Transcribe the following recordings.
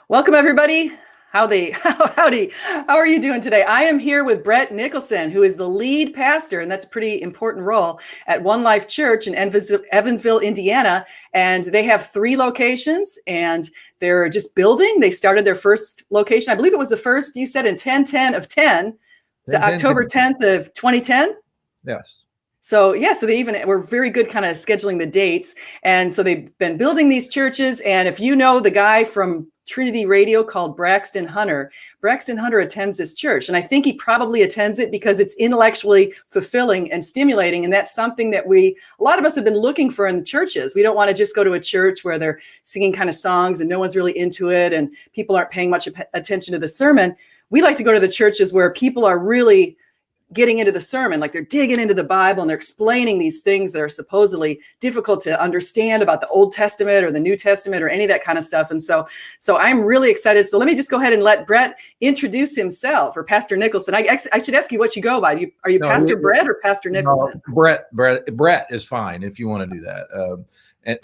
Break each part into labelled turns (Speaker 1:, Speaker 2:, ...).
Speaker 1: Welcome, everybody. Howdy. Howdy. How are you doing today? I am here with Bret Nicholson, who is the lead pastor, and that's a pretty important role at One Life Church in Evansville, Indiana. And they have 3 locations, and they're just building. They started their first location. I believe it was the first, you said, in 10/10 of 10. Is it October 10th of 2010?
Speaker 2: Yes.
Speaker 1: So they even were very good kind of scheduling the dates. And so they've been building these churches. And if you know the guy from Trinity Radio called Braxton Hunter attends this church. And I think he probably attends it because it's intellectually fulfilling and stimulating. And that's something that a lot of us have been looking for in the churches. We don't want to just go to a church where they're singing kind of songs and no one's really into it and people aren't paying much attention to the sermon. We like to go to the churches where people are really getting into the sermon, like they're digging into the Bible and they're explaining these things that are supposedly difficult to understand about the Old Testament or the New Testament or any of that kind of stuff. And so I'm really excited. So let me just go ahead and let Bret introduce himself, or Pastor Nicholson. I should ask you what you go by. Are you Pastor Bret or Pastor Nicholson?
Speaker 2: No, Bret is fine if you want to do that.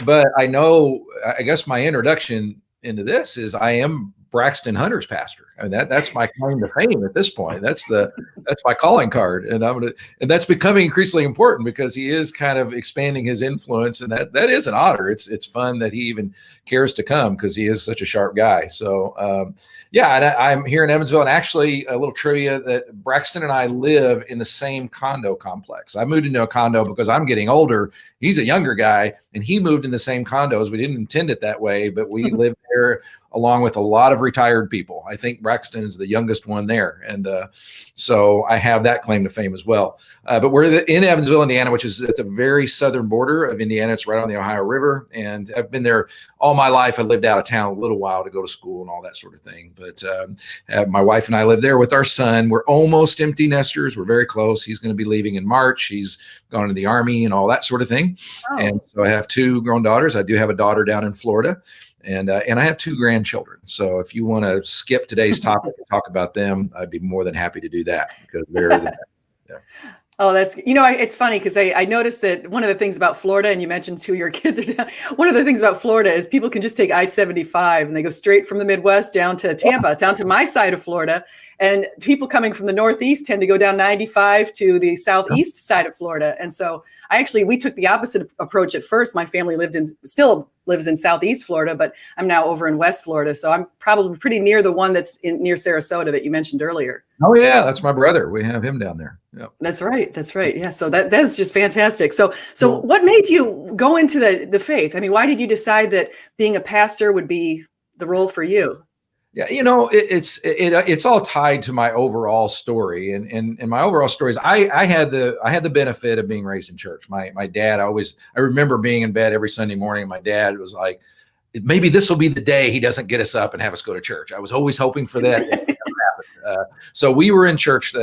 Speaker 2: But I guess my introduction into this is I am Braxton Hunter's pastor. I mean, that's my claim to fame at this point. That's my calling card, and that's becoming increasingly important because he is kind of expanding his influence, and that is an honor. It's fun that he even cares to come because he is such a sharp guy. So and I'm here in Evansville, and actually a little trivia that Braxton and I live in the same condo complex. I moved into a condo because I'm getting older. He's a younger guy, and he moved in the same condos. We didn't intend it that way, but we live there along with a lot of retired people. I think Braxton is the youngest one there. And so I have that claim to fame as well. But we're in Evansville, Indiana, which is at the very southern border of Indiana. It's right on the Ohio River. And I've been there all my life. I lived out of town a little while to go to school and all that sort of thing. But my wife and I live there with our son. We're almost empty nesters. We're very close. He's going to be leaving in March. He's gone to the Army and all that sort of thing. Oh. And so I have 2 grown daughters. I do have a daughter down in Florida. And I have 2 grandchildren. So if you want to skip today's topic and talk about them, I'd be more than happy to do that because they're the best. Yeah.
Speaker 1: Oh, it's funny because I noticed that one of the things about Florida, and you mentioned 2 of your kids are down. One of the things about Florida is people can just take I-75 and they go straight from the Midwest down to Tampa, down to my side of Florida. And people coming from the Northeast tend to go down 95 to the Southeast side of Florida. And so we took the opposite approach at first. My family still lives in Southeast Florida, but I'm now over in West Florida. So I'm probably pretty near the one that's near Sarasota that you mentioned earlier.
Speaker 2: Oh yeah, that's my brother. We have him down there. Yep.
Speaker 1: That's right. Yeah. So that's just fantastic. So what made you go into the faith? I mean, why did you decide that being a pastor would be the role for you?
Speaker 2: Yeah, it's all tied to my overall story, and my overall story is I had the benefit of being raised in church. My dad, I remember being in bed every Sunday morning. My dad was like, maybe this will be the day he doesn't get us up and have us go to church. I was always hoping for that. It never happened. So we were in church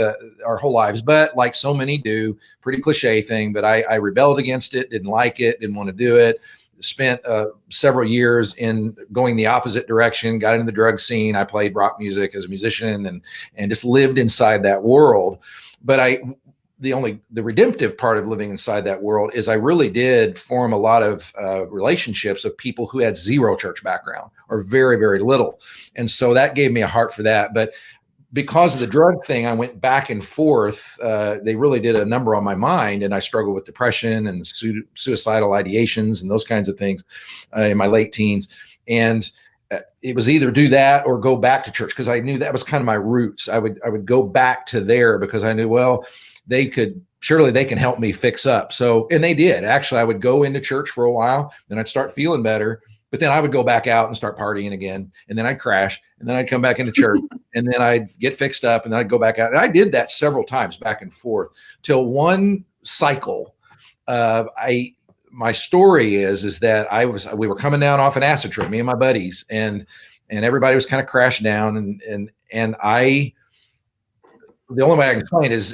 Speaker 2: our whole lives, but like so many do, pretty cliche thing. But I rebelled against it, didn't like it, didn't want to do it. Spent several years in going the opposite direction, got into the drug scene. I played rock music as a musician and just lived inside that world. But the redemptive part of living inside that world is I really did form a lot of relationships of people who had 0 church background or very, very little. And so that gave me a heart for that. But because of the drug thing, I went back and forth. They really did a number on my mind, and I struggled with depression and suicidal ideations and those kinds of things in my late teens. And it was either do that or go back to church because I knew that was kind of my roots. I would go back to there because I knew, well, surely they can help me fix up. So, and they did. Actually, I would go into church for a while, then I'd start feeling better. But then I would go back out and start partying again, and then I'd crash, and then I'd come back into church, and then I'd get fixed up, and then I'd go back out. And I did that several times back and forth till one cycle. My story is that we were coming down off an acid trip, me and my buddies, and everybody was kind of crashed down, and the only way I can explain it is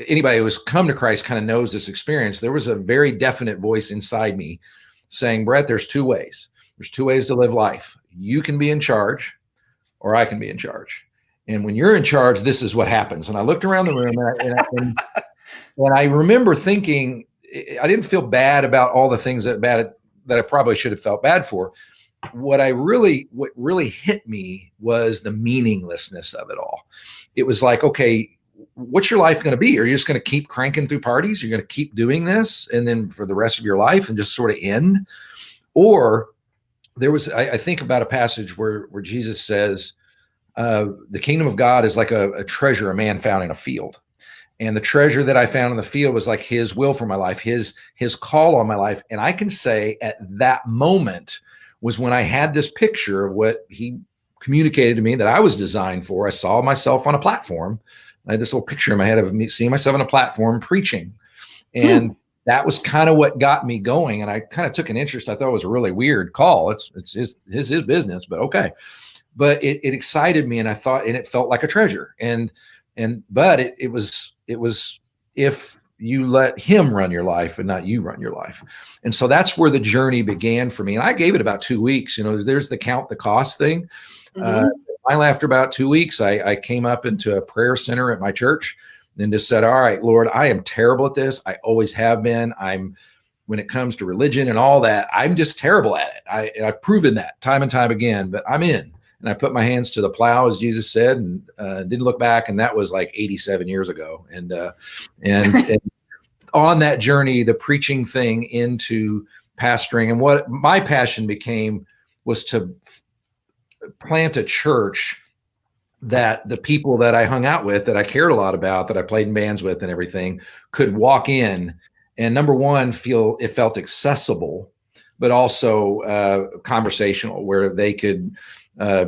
Speaker 2: anybody who has come to Christ kind of knows this experience. There was a very definite voice inside me saying, Bret, there's 2 ways. There's 2 ways to live life. You can be in charge, or I can be in charge. And when you're in charge, this is what happens. And I looked around the room, and I remember thinking, I didn't feel bad about all the things that I probably should have felt bad for. what really hit me was the meaninglessness of it all. It was like, okay, what's your life going to be? Are you just going to keep cranking through parties? You're going to keep doing this and then for the rest of your life and just sort of end? Or I think about a passage where Jesus says, the kingdom of God is like a treasure a man found in a field. And the treasure that I found in the field was like his will for my life, his call on my life. And I can say at that moment was when I had this picture of what he communicated to me that I was designed for. I saw myself on a platform. I had this little picture in my head of me seeing myself on a platform preaching. And that was kind of what got me going. And I kind of took an interest. I thought it was a really weird call. It's his business, but okay. But it excited me, and I thought, and it felt like a treasure. But it was if you let him run your life and not you run your life. And so that's where the journey began for me. And I gave it about 2 weeks. There's the count the cost thing. Finally, after about 2 weeks, I came up into a prayer center at my church and just said, all right, Lord, I am terrible at this. I always have been. When it comes to religion and all that, I'm just terrible at it. And I've proven that time and time again, but I'm in. And I put my hands to the plow, as Jesus said, and didn't look back. And that was like 87 years ago. And on that journey, the preaching thing into pastoring, and what my passion became was to plant a church that the people that I hung out with, that I cared a lot about, that I played in bands with and everything, could walk in and, number one, it felt accessible, but also conversational, where they could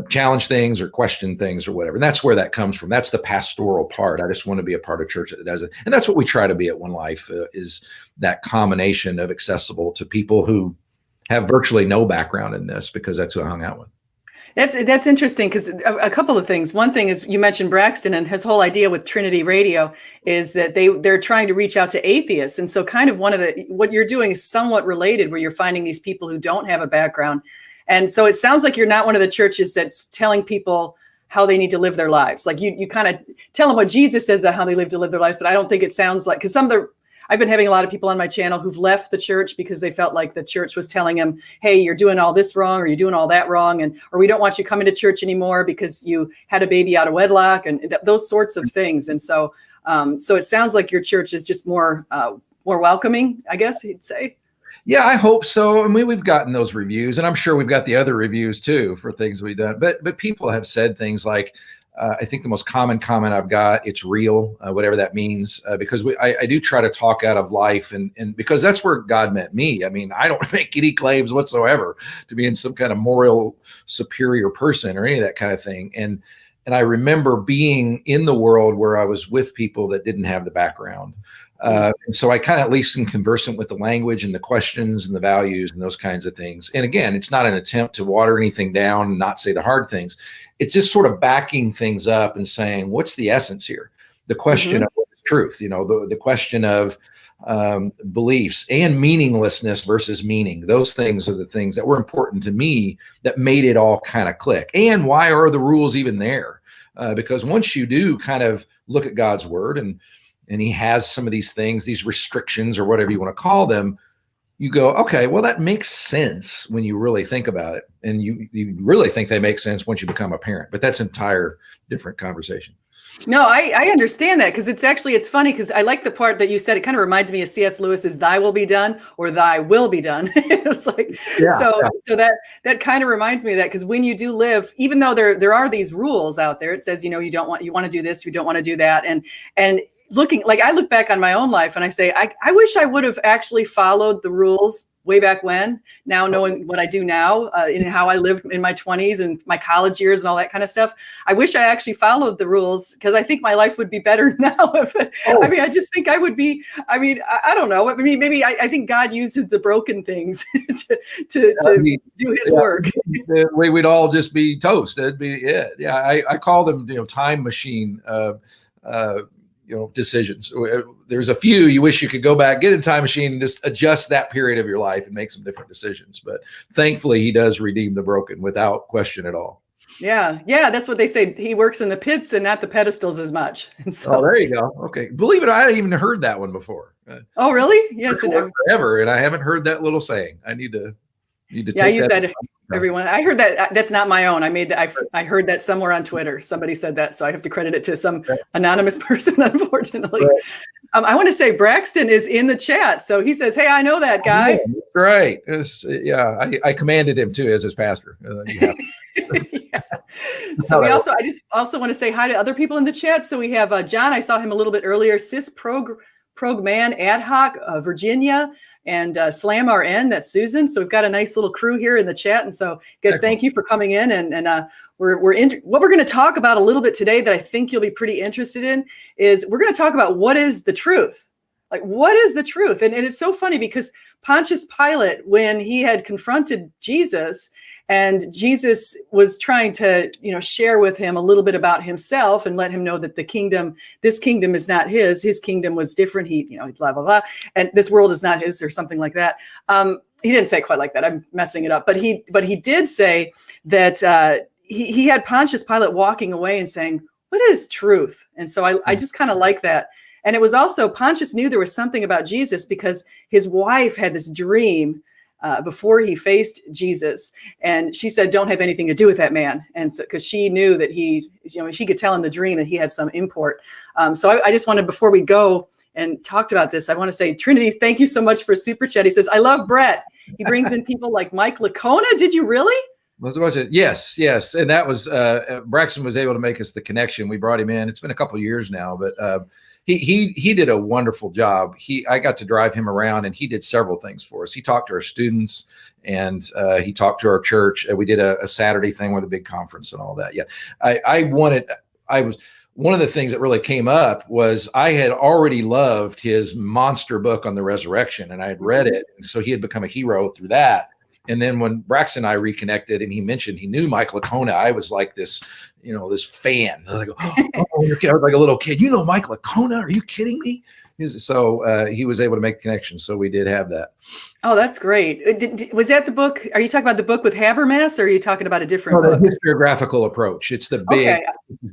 Speaker 2: challenge things or question things or whatever. And that's where that comes from. That's the pastoral part. I just want to be a part of church that does it. And that's what we try to be at One Life, is that combination of accessible to people who have virtually no background in this, because that's who I hung out with.
Speaker 1: That's interesting, because a couple of things. One thing is, you mentioned Braxton, and his whole idea with Trinity Radio is that they're trying to reach out to atheists. And so kind of what you're doing is somewhat related, where you're finding these people who don't have a background. And so it sounds like you're not one of the churches that's telling people how they need to live their lives. Like you kind of tell them what Jesus says how they live to live their lives, but I don't think it sounds like, because I've been having a lot of people on my channel who've left the church because they felt like the church was telling them, hey, you're doing all this wrong, or you're doing all that wrong, or we don't want you coming to church anymore because you had a baby out of wedlock, and those sorts of things. And so it sounds like your church is just more welcoming, I guess you'd say.
Speaker 2: Yeah, I hope so. I mean, we've gotten those reviews, and I'm sure we've got the other reviews too for things we've done. But people have said things like, I think the most common comment I've got, it's real, whatever that means, because I do try to talk out of life, and because that's where God met me. I mean, I don't make any claims whatsoever to being some kind of moral superior person or any of that kind of thing. And I remember being in the world where I was with people that didn't have the background. And so I kind of at least am conversant with the language and the questions and the values and those kinds of things. And again, it's not an attempt to water anything down and not say the hard things. It's just sort of backing things up and saying, what's the essence here? The question of what is truth, the question of beliefs and meaninglessness versus meaning. Those things are the things that were important to me that made it all kind of click. And why are the rules even there? Because once you do kind of look at God's word, and he has some of these things, these restrictions or whatever you want to call them, you go, okay, well, that makes sense when you really think about it. And you really think they make sense once you become a parent, but that's an entire different conversation.
Speaker 1: No, I understand that, because it's funny, because I like the part that you said. It kind of reminds me of C.S. Lewis's "Thy will be done" or "Thy will be done." It was like, so that kind of reminds me of that, because when you do live, even though there are these rules out there, it says, you want to do this, you don't want to do that, and looking, like, I look back on my own life and I say, I wish I would have actually followed the rules way back when, now knowing what I do now, and how I lived in my 20s and my college years and all that kind of stuff. I wish I actually followed the rules, because I think my life would be better now. I just think I would be, I don't know. Maybe I think God uses the broken things to do his work.
Speaker 2: The way we'd all just be toast. That'd be it. Yeah. I call them, time machine, decisions. There's a few you wish you could go back, get in a time machine, and just adjust that period of your life and make some different decisions. But thankfully, he does redeem the broken without question at all.
Speaker 1: Yeah. That's what they say. He works in the pits and not the pedestals as much. And so,
Speaker 2: there you go. Okay. Believe it, I hadn't even heard that one before.
Speaker 1: Oh, really? Yes.
Speaker 2: Forever, and I haven't heard that little saying. I need to
Speaker 1: I use that everyone. I heard that. That's not my own. I made that. I heard that somewhere on Twitter. Somebody said that, so I have to credit it to some anonymous person, unfortunately.
Speaker 2: Right.
Speaker 1: I want to say Braxton is in the chat, so he says, "Hey, I know that guy."
Speaker 2: Great. I commanded him too as his pastor.
Speaker 1: Yeah. So I just also want to say hi to other people in the chat. So we have John. I saw him a little bit earlier. Cis Prog Man Ad Hoc, Virginia, and Slam RN. That's Susan. So we've got a nice little crew here in the chat. And so, guys, thank you for coming in. And what we're going to talk about a little bit today that I think you'll be pretty interested in is we're going to talk about what is the truth. Like, what is the truth? And it's so funny because Pontius Pilate, when he had confronted Jesus, and Jesus was trying to, share with him a little bit about himself and let him know that this kingdom is not his kingdom was different. He, blah, blah, blah. And this world is not his or something like that. He didn't say it quite like that. I'm messing it up. But he did say that he had Pontius Pilate walking away and saying, what is truth? And so I just kind of like that. And it was also, Pontius knew there was something about Jesus because his wife had this dream before he faced Jesus. And she said, don't have anything to do with that man. And so, because she knew that she could tell in the dream that he had some import. So I just wanted, before we go and talked about this, I want to say, Trinity, thank you so much for Super Chat. He says, I love Bret. He brings in people like Mike Licona. Did you really?
Speaker 2: Yes. And that was, Braxton was able to make us the connection. We brought him in. It's been a couple of years now, but he did a wonderful job. I got to drive him around, and he did several things for us. He talked to our students, and he talked to our church. We did a Saturday thing with a big conference and all that. Yeah. One of the things that really came up was I had already loved his monster book on the resurrection, and I had read it. And so he had become a hero through that. And then when Braxton and I reconnected and he mentioned he knew Mike Licona, I was like this, this fan. I was like, I was like a little kid. You know Mike Licona? Are you kidding me? So he was able to make the connection. So we did have that.
Speaker 1: Oh, that's great. Was that the book? Are you talking about the book with Habermas, or are you talking about a different book?
Speaker 2: The historiographical approach. It's the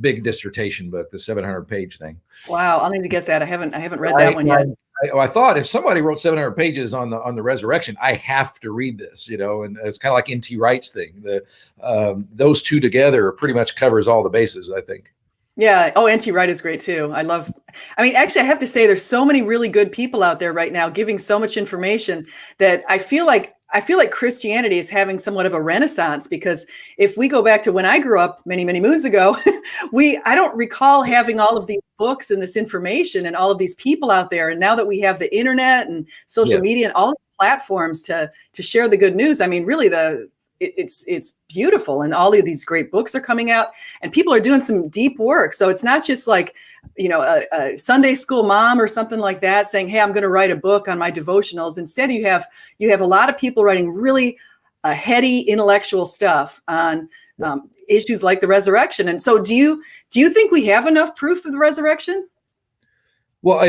Speaker 2: big dissertation book, the 700-page thing.
Speaker 1: Wow, I'll need to get that. I haven't read that one yet.
Speaker 2: I thought if somebody wrote 700 pages on the resurrection, I have to read this, and it's kind of like N.T. Wright's thing. Those two together pretty much covers all the bases, I think.
Speaker 1: Yeah. Oh, N.T. Wright is great too. Actually, I have to say there's so many really good people out there right now giving so much information that I feel like Christianity is having somewhat of a renaissance, because if we go back to when I grew up many, many moons ago, I don't recall having all of these books and this information and all of these people out there. And now that we have the internet and social media and all the platforms to share the good news, really it's beautiful. And all of these great books are coming out, and people are doing some deep work. So it's not just like, a Sunday school mom or something like that saying, hey, I'm going to write a book on my devotionals. Instead, you have a lot of people writing really heady intellectual stuff on issues like the resurrection. And so do you think we have enough proof of the resurrection?
Speaker 2: Well,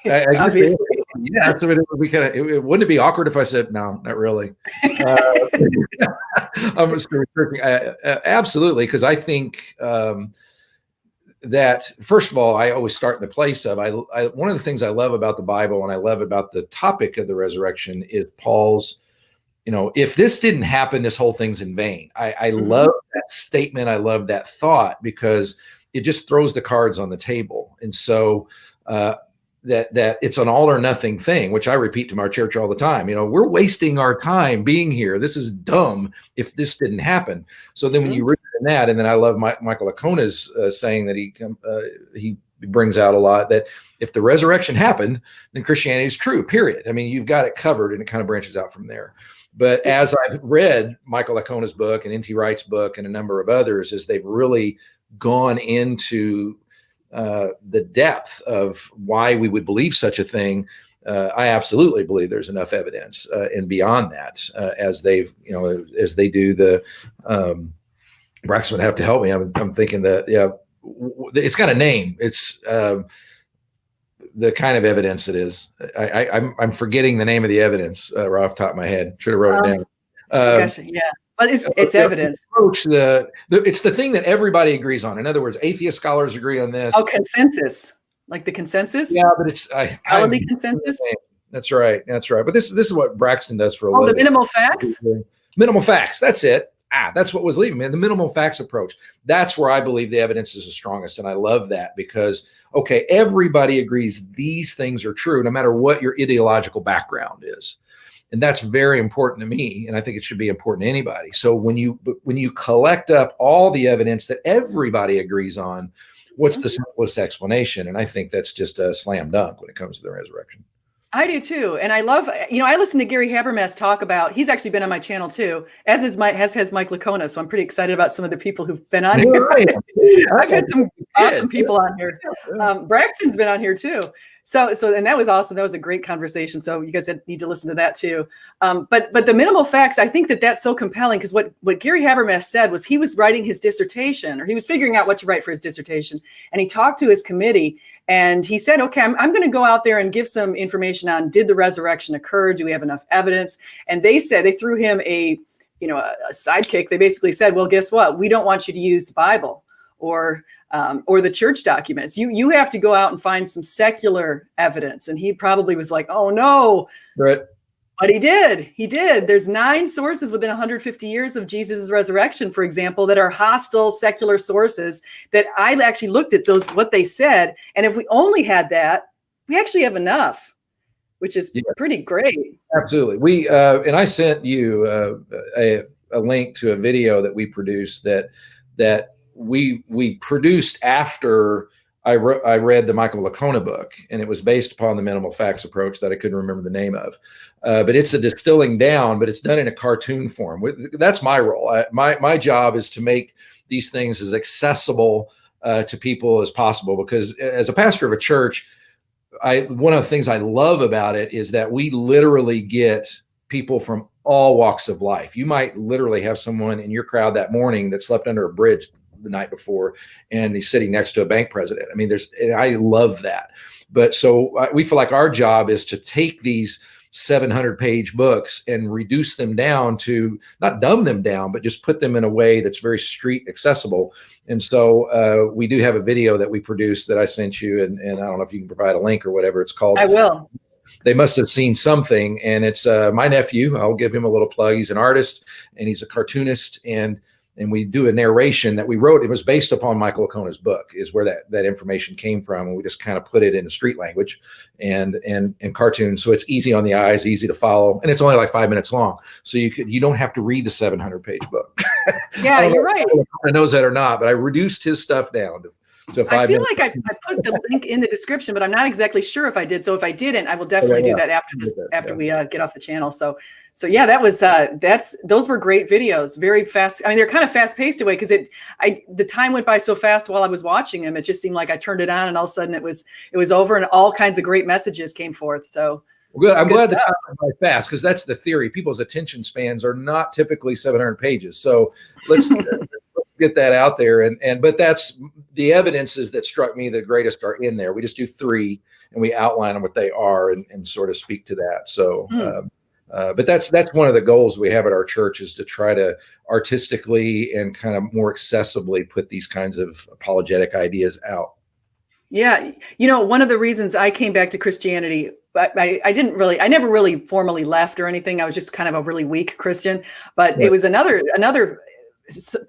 Speaker 1: obviously.
Speaker 2: Yeah, so wouldn't it be awkward if I said no, not really? I'm just absolutely, because I think that first of all, I always start in the place of one of the things I love about the Bible and I love about the topic of the resurrection is Paul's. If this didn't happen, this whole thing's in vain. I love that statement. I love that thought because it just throws the cards on the table, and so. That it's an all or nothing thing, which I repeat to my church all the time. We're wasting our time being here. This is dumb if this didn't happen. So then when you read that, and then I love Michael Licona's saying that he brings out a lot, that if the resurrection happened, then Christianity is true, period. You've got it covered, and it kind of branches out from there. But as I've read Michael Licona's book and N.T. Wright's book and a number of others, as they've really gone into the depth of why we would believe such a thing, I absolutely believe there's enough evidence, and beyond that, as they do the. Braxton would have to help me. I'm thinking that it's got a name. It's the kind of evidence it is. I'm forgetting the name of the evidence right off the top of my head. Should have wrote it down.
Speaker 1: Gotcha. Yeah. But it's evidence.
Speaker 2: It's the thing that everybody agrees on. In other words, atheist scholars agree on this.
Speaker 1: Oh, consensus, like the consensus.
Speaker 2: Yeah, but it's
Speaker 1: scholarly consensus.
Speaker 2: That's right. That's right. But this is what Braxton does for a
Speaker 1: Oh,
Speaker 2: living.
Speaker 1: the minimal facts?
Speaker 2: Minimal facts. That's it. That's what was leaving me. The minimal facts approach. That's where I believe the evidence is the strongest. And I love that because, okay, everybody agrees these things are true, no matter what your ideological background is. And that's very important to me. And I think it should be important to anybody. So when you collect up all the evidence that everybody agrees on, what's the simplest explanation? And I think that's just a slam dunk when it comes to the resurrection.
Speaker 1: I do too. And I love, I listen to Gary Habermas talk about, he's actually been on my channel too, as has Mike Licona. So I'm pretty excited about some of the people who've been on here. I've had some awesome people on here. Braxton's been on here too. So, and that was awesome. That was a great conversation. So you guys need to listen to that too. But the minimal facts, I think that's so compelling because what Gary Habermas said was he was writing his dissertation, or he was figuring out what to write for his dissertation. And he talked to his committee and he said, okay, I'm going to go out there and give some information on, did the resurrection occur? Do we have enough evidence? And they threw him a sidekick. They basically said, well, guess what? We don't want you to use the Bible or the church documents. You have to go out and find some secular evidence. And he probably was like, oh no.
Speaker 2: Right.
Speaker 1: But he did. There's 9 sources within 150 years of Jesus' resurrection, for example, that are hostile secular sources that I actually looked at what they said. And if we only had that, we actually have enough, which is pretty great.
Speaker 2: Absolutely. And I sent you a link to a video that we produced that we produced after I read the Michael Licona book, and it was based upon the minimal facts approach that I couldn't remember the name of. But it's a distilling down, but it's done in a cartoon form. That's my role. My job is to make these things as accessible to people as possible, because as a pastor of a church, one of the things I love about it is that we literally get people from all walks of life. You might literally have someone in your crowd that morning that slept under a bridge the night before, and he's sitting next to a bank president. I mean, I love that. But so we feel like our job is to take these 700-page books and reduce them down to, not dumb them down, but just put them in a way that's very street accessible. And so we do have a video that we produced that I sent you, and I don't know if you can provide a link or whatever it's called.
Speaker 1: I will.
Speaker 2: They must have seen something, and it's my nephew. I'll give him a little plug. He's an artist and he's a cartoonist, and we do a narration that we wrote. It was based upon Michael Licona's book, is where that information came from. And we just kind of put it in street language and cartoon. So it's easy on the eyes, easy to follow. And it's only like 5 minutes long. So you don't have to read the 700-page book.
Speaker 1: Yeah, you're right.
Speaker 2: I don't know if he knows that or not, but I reduced his stuff down to 5 minutes.
Speaker 1: I feel like I put the link in the description, but I'm not exactly sure if I did. So if I didn't, I will definitely do that after we get off the channel. So yeah, that was those were great videos, very fast. I mean, they're kind of fast paced away because the time went by so fast while I was watching them. It just seemed like I turned it on and all of a sudden it was over and all kinds of great messages came forth. So
Speaker 2: well, good. I'm glad the time went by fast, because that's the theory. People's attention spans are not typically 700 pages. So let's get that out there. But that's the evidences that struck me the greatest are in there. We just do 3 and we outline them what they are and sort of speak to that. So. But that's one of the goals we have at our church, is to try to artistically and kind of more accessibly put these kinds of apologetic ideas out. Yeah.
Speaker 1: One of the reasons I came back to Christianity, I never really formally left or anything. I was just kind of a really weak Christian, but right. It was another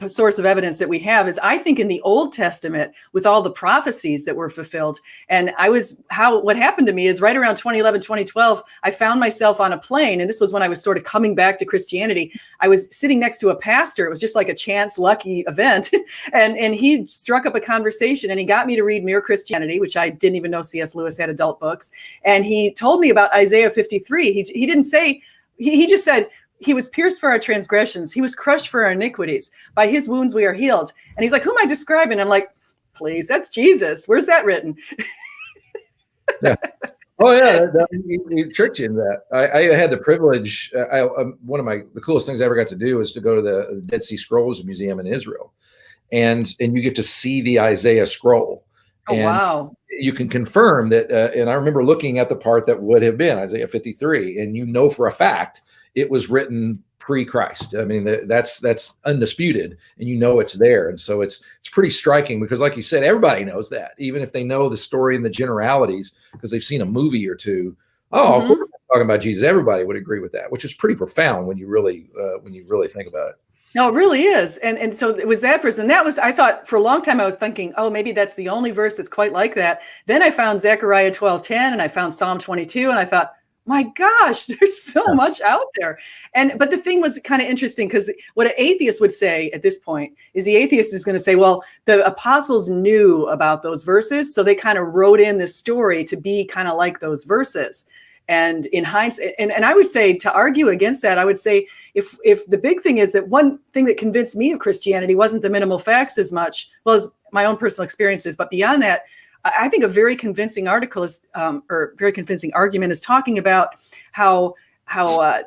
Speaker 1: source of evidence that we have is, I think, in the Old Testament with all the prophecies that were fulfilled. And what happened to me is right around 2011, 2012, I found myself on a plane. And this was when I was sort of coming back to Christianity. I was sitting next to a pastor. It was just like a chance lucky event. and he struck up a conversation and he got me to read Mere Christianity, which I didn't even know C.S. Lewis had adult books. And he told me about Isaiah 53. He didn't say, he just said, he was pierced for our transgressions. He was crushed for our iniquities. By his wounds, we are healed. And he's like, who am I describing? I'm like, please, that's Jesus. Where's that written?
Speaker 2: Yeah. Oh yeah. You church in that. I had the privilege. One of the coolest things I ever got to do was to go to the Dead Sea Scrolls Museum in Israel. And you get to see the Isaiah scroll.
Speaker 1: Oh, and wow.
Speaker 2: You can confirm that. And I remember looking at the part that would have been Isaiah 53. And for a fact, it was written pre-Christ. I mean, that's undisputed, and it's there. And so it's pretty striking, because like you said, everybody knows that, even if they know the story and the generalities, because they've seen a movie or two. Oh, of course talking about Jesus. Everybody would agree with that, which is pretty profound when you really think about it.
Speaker 1: No, it really is. And so it was that verse. And that was, I thought for a long time, I was thinking, oh, maybe that's the only verse that's quite like that. Then I found Zechariah 12:10 and I found Psalm 22. And I thought, my gosh, there's so much out there. But the thing was kind of interesting, because what an atheist would say at this point is the atheist is going to say, well, the apostles knew about those verses, so they kind of wrote in this story to be kind of like those verses. And in hindsight, and I would say, to argue against that, I would say if the big thing is that one thing that convinced me of Christianity wasn't the minimal facts as much, well, as my own personal experiences, but beyond that, I think a very convincing article is, or very convincing argument is talking about how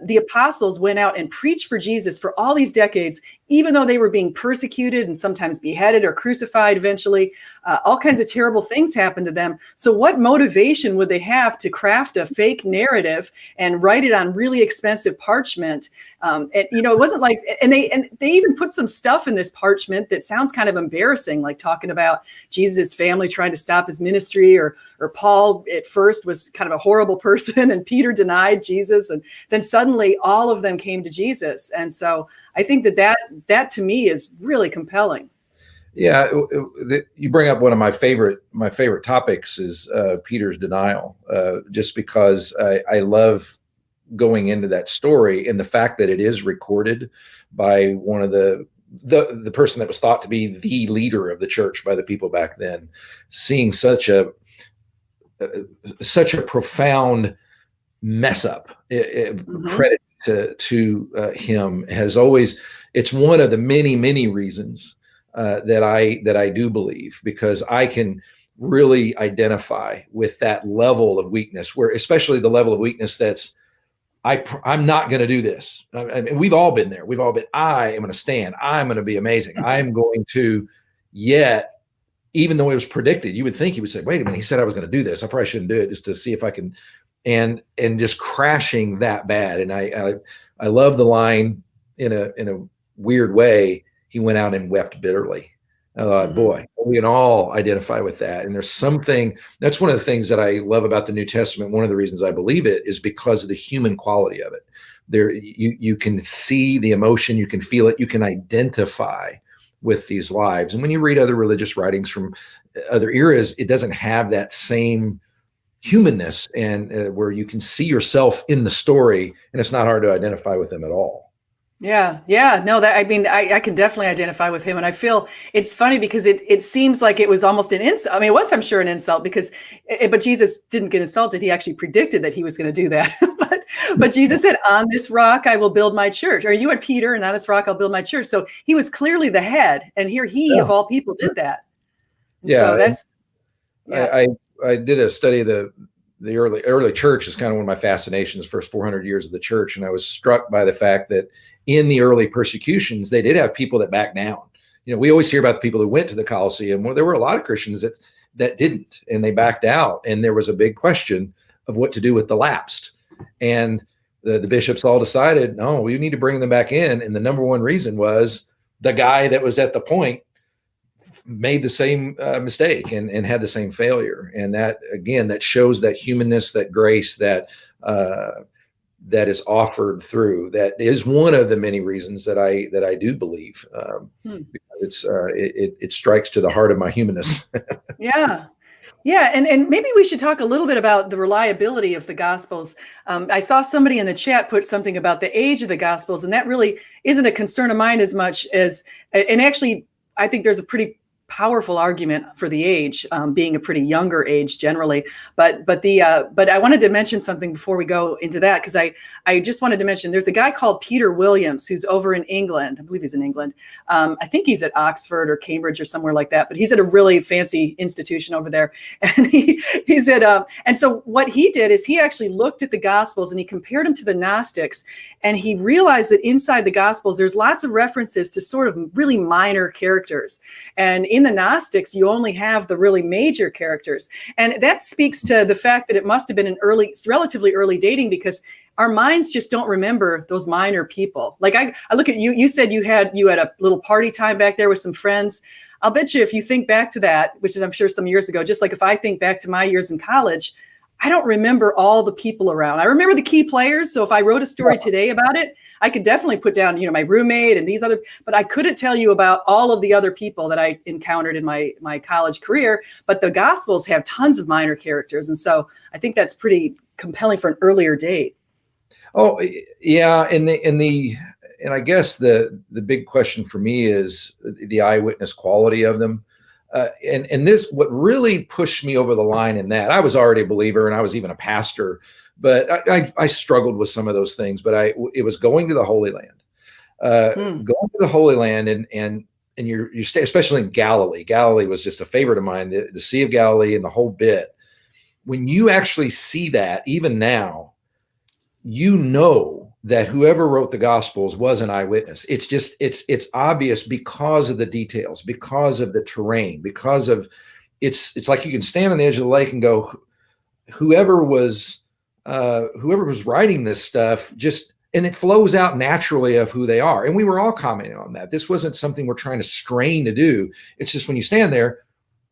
Speaker 1: the apostles went out and preached for Jesus for all these decades, even though they were being persecuted and sometimes beheaded or crucified eventually. All kinds of terrible things happened to them. So what motivation would they have to craft a fake narrative and write it on really expensive parchment? And it wasn't like, and they even put some stuff in this parchment that sounds kind of embarrassing, like talking about Jesus' family trying to stop his ministry, or Paul at first was kind of a horrible person and Peter denied Jesus, and then suddenly all of them came to Jesus. And so I think that to me is really compelling.
Speaker 2: Yeah, you bring up one of my favorite topics is Peter's denial, just because I love going into that story, and the fact that it is recorded by one of the person that was thought to be the leader of the church by the people back then, seeing such a profound mess up. Credit to him has always. It's one of the many reasons that I do believe, because I can really identify with that level of weakness, where especially the level of weakness that's I'm not going to do this. I mean, we've all been there. I am going to stand. I'm going to be amazing. I'm going to. Yet, even though it was predicted, you would think he would say, "Wait a minute, he said I was going to do this. I probably shouldn't do it, just to see if I can." And just crashing that bad. And I love the line in a weird way. He went out and wept bitterly. I thought, boy, we can all identify with that. And there's something, that's one of the things that I love about the New Testament. One of the reasons I believe it is because of the human quality of it. There, you can see the emotion, you can feel it, you can identify with these lives. And when you read other religious writings from other eras, it doesn't have that same humanness, and where you can see yourself in the story, and it's not hard to identify with them at all.
Speaker 1: Yeah. No, I can definitely identify with him. And I feel it's funny because it seems like it was almost an insult. I mean, it was, I'm sure, an insult, but Jesus didn't get insulted. He actually predicted that he was going to do that. but Jesus said, on this rock, I will build my church. Or you and Peter, and on this rock, I'll build my church. So he was clearly the head. And here of all people did that. And so that's,
Speaker 2: I did a study of the early church. Is kind of one of my fascinations, first 400 years of the church. And I was struck by the fact that in the early persecutions, they did have people that backed down. We always hear about the people who went to the Colosseum. Well, there were a lot of Christians that didn't, and they backed out. And there was a big question of what to do with the lapsed. And the bishops all decided, no, we need to bring them back in. And the number one reason was the guy that was at the point made the same mistake and had the same failure. And that, again, that shows that humanness, that grace, that is offered through. That is one of the many reasons that I do believe, because it strikes to the heart of my humanness.
Speaker 1: Yeah. And maybe we should talk a little bit about the reliability of the Gospels. I saw somebody in the chat put something about the age of the Gospels, and that really isn't a concern of mine as much as, and actually, I think there's a pretty powerful argument for the age, being a pretty younger age generally. But I wanted to mention something before we go into that, because I just wanted to mention there's a guy called Peter Williams who's over in England. I believe he's in England. I think he's at Oxford or Cambridge or somewhere like that, but he's at a really fancy institution over there. And he's at, and so what he did is he actually looked at the Gospels and he compared them to the Gnostics, and he realized that inside the Gospels, there's lots of references to sort of really minor characters. And in the Gnostics, you only have the really major characters. And that speaks to the fact that it must have been an relatively early dating, because our minds just don't remember those minor people. Like I look at you said you had a little party time back there with some friends. I'll bet you if you think back to that, which is I'm sure some years ago, just like if I think back to my years in college, I don't remember all the people around. I remember the key players. So if I wrote a story today about it, I could definitely put down, my roommate and these other, but I couldn't tell you about all of the other people that I encountered in my college career. But the Gospels have tons of minor characters. And so I think that's pretty compelling for an earlier date.
Speaker 2: Oh, yeah. And I guess the big question for me is the eyewitness quality of them. And this, what really pushed me over the line in that, I was already a believer and I was even a pastor, but I struggled with some of those things, but it was going to the Holy Land, going to the Holy Land and you stay, especially in Galilee. Galilee was just a favorite of mine, the Sea of Galilee and the whole bit. When you actually see that, even now, that whoever wrote the Gospels was an eyewitness. It's just, it's obvious because of the details, because of the terrain, because of it's like you can stand on the edge of the lake and go, whoever was writing this stuff, and it flows out naturally of who they are. And we were all commenting on that. This wasn't something we're trying to strain to do. It's just when you stand there,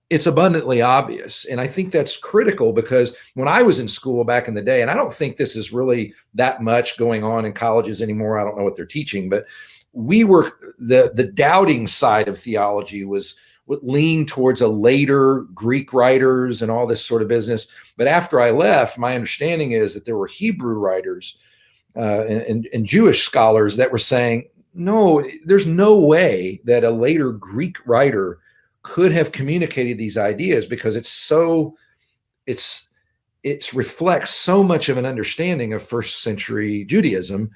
Speaker 2: it's abundantly obvious. And I think that's critical because when I was in school back in the day, and I don't think this is really that much going on in colleges anymore. I don't know what they're teaching, but we were the doubting side of theology was what leaned towards a later Greek writers and all this sort of business. But after I left, my understanding is that there were Hebrew writers and Jewish scholars that were saying, no, there's no way that a later Greek writer could have communicated these ideas because it reflects so much of an understanding of first century Judaism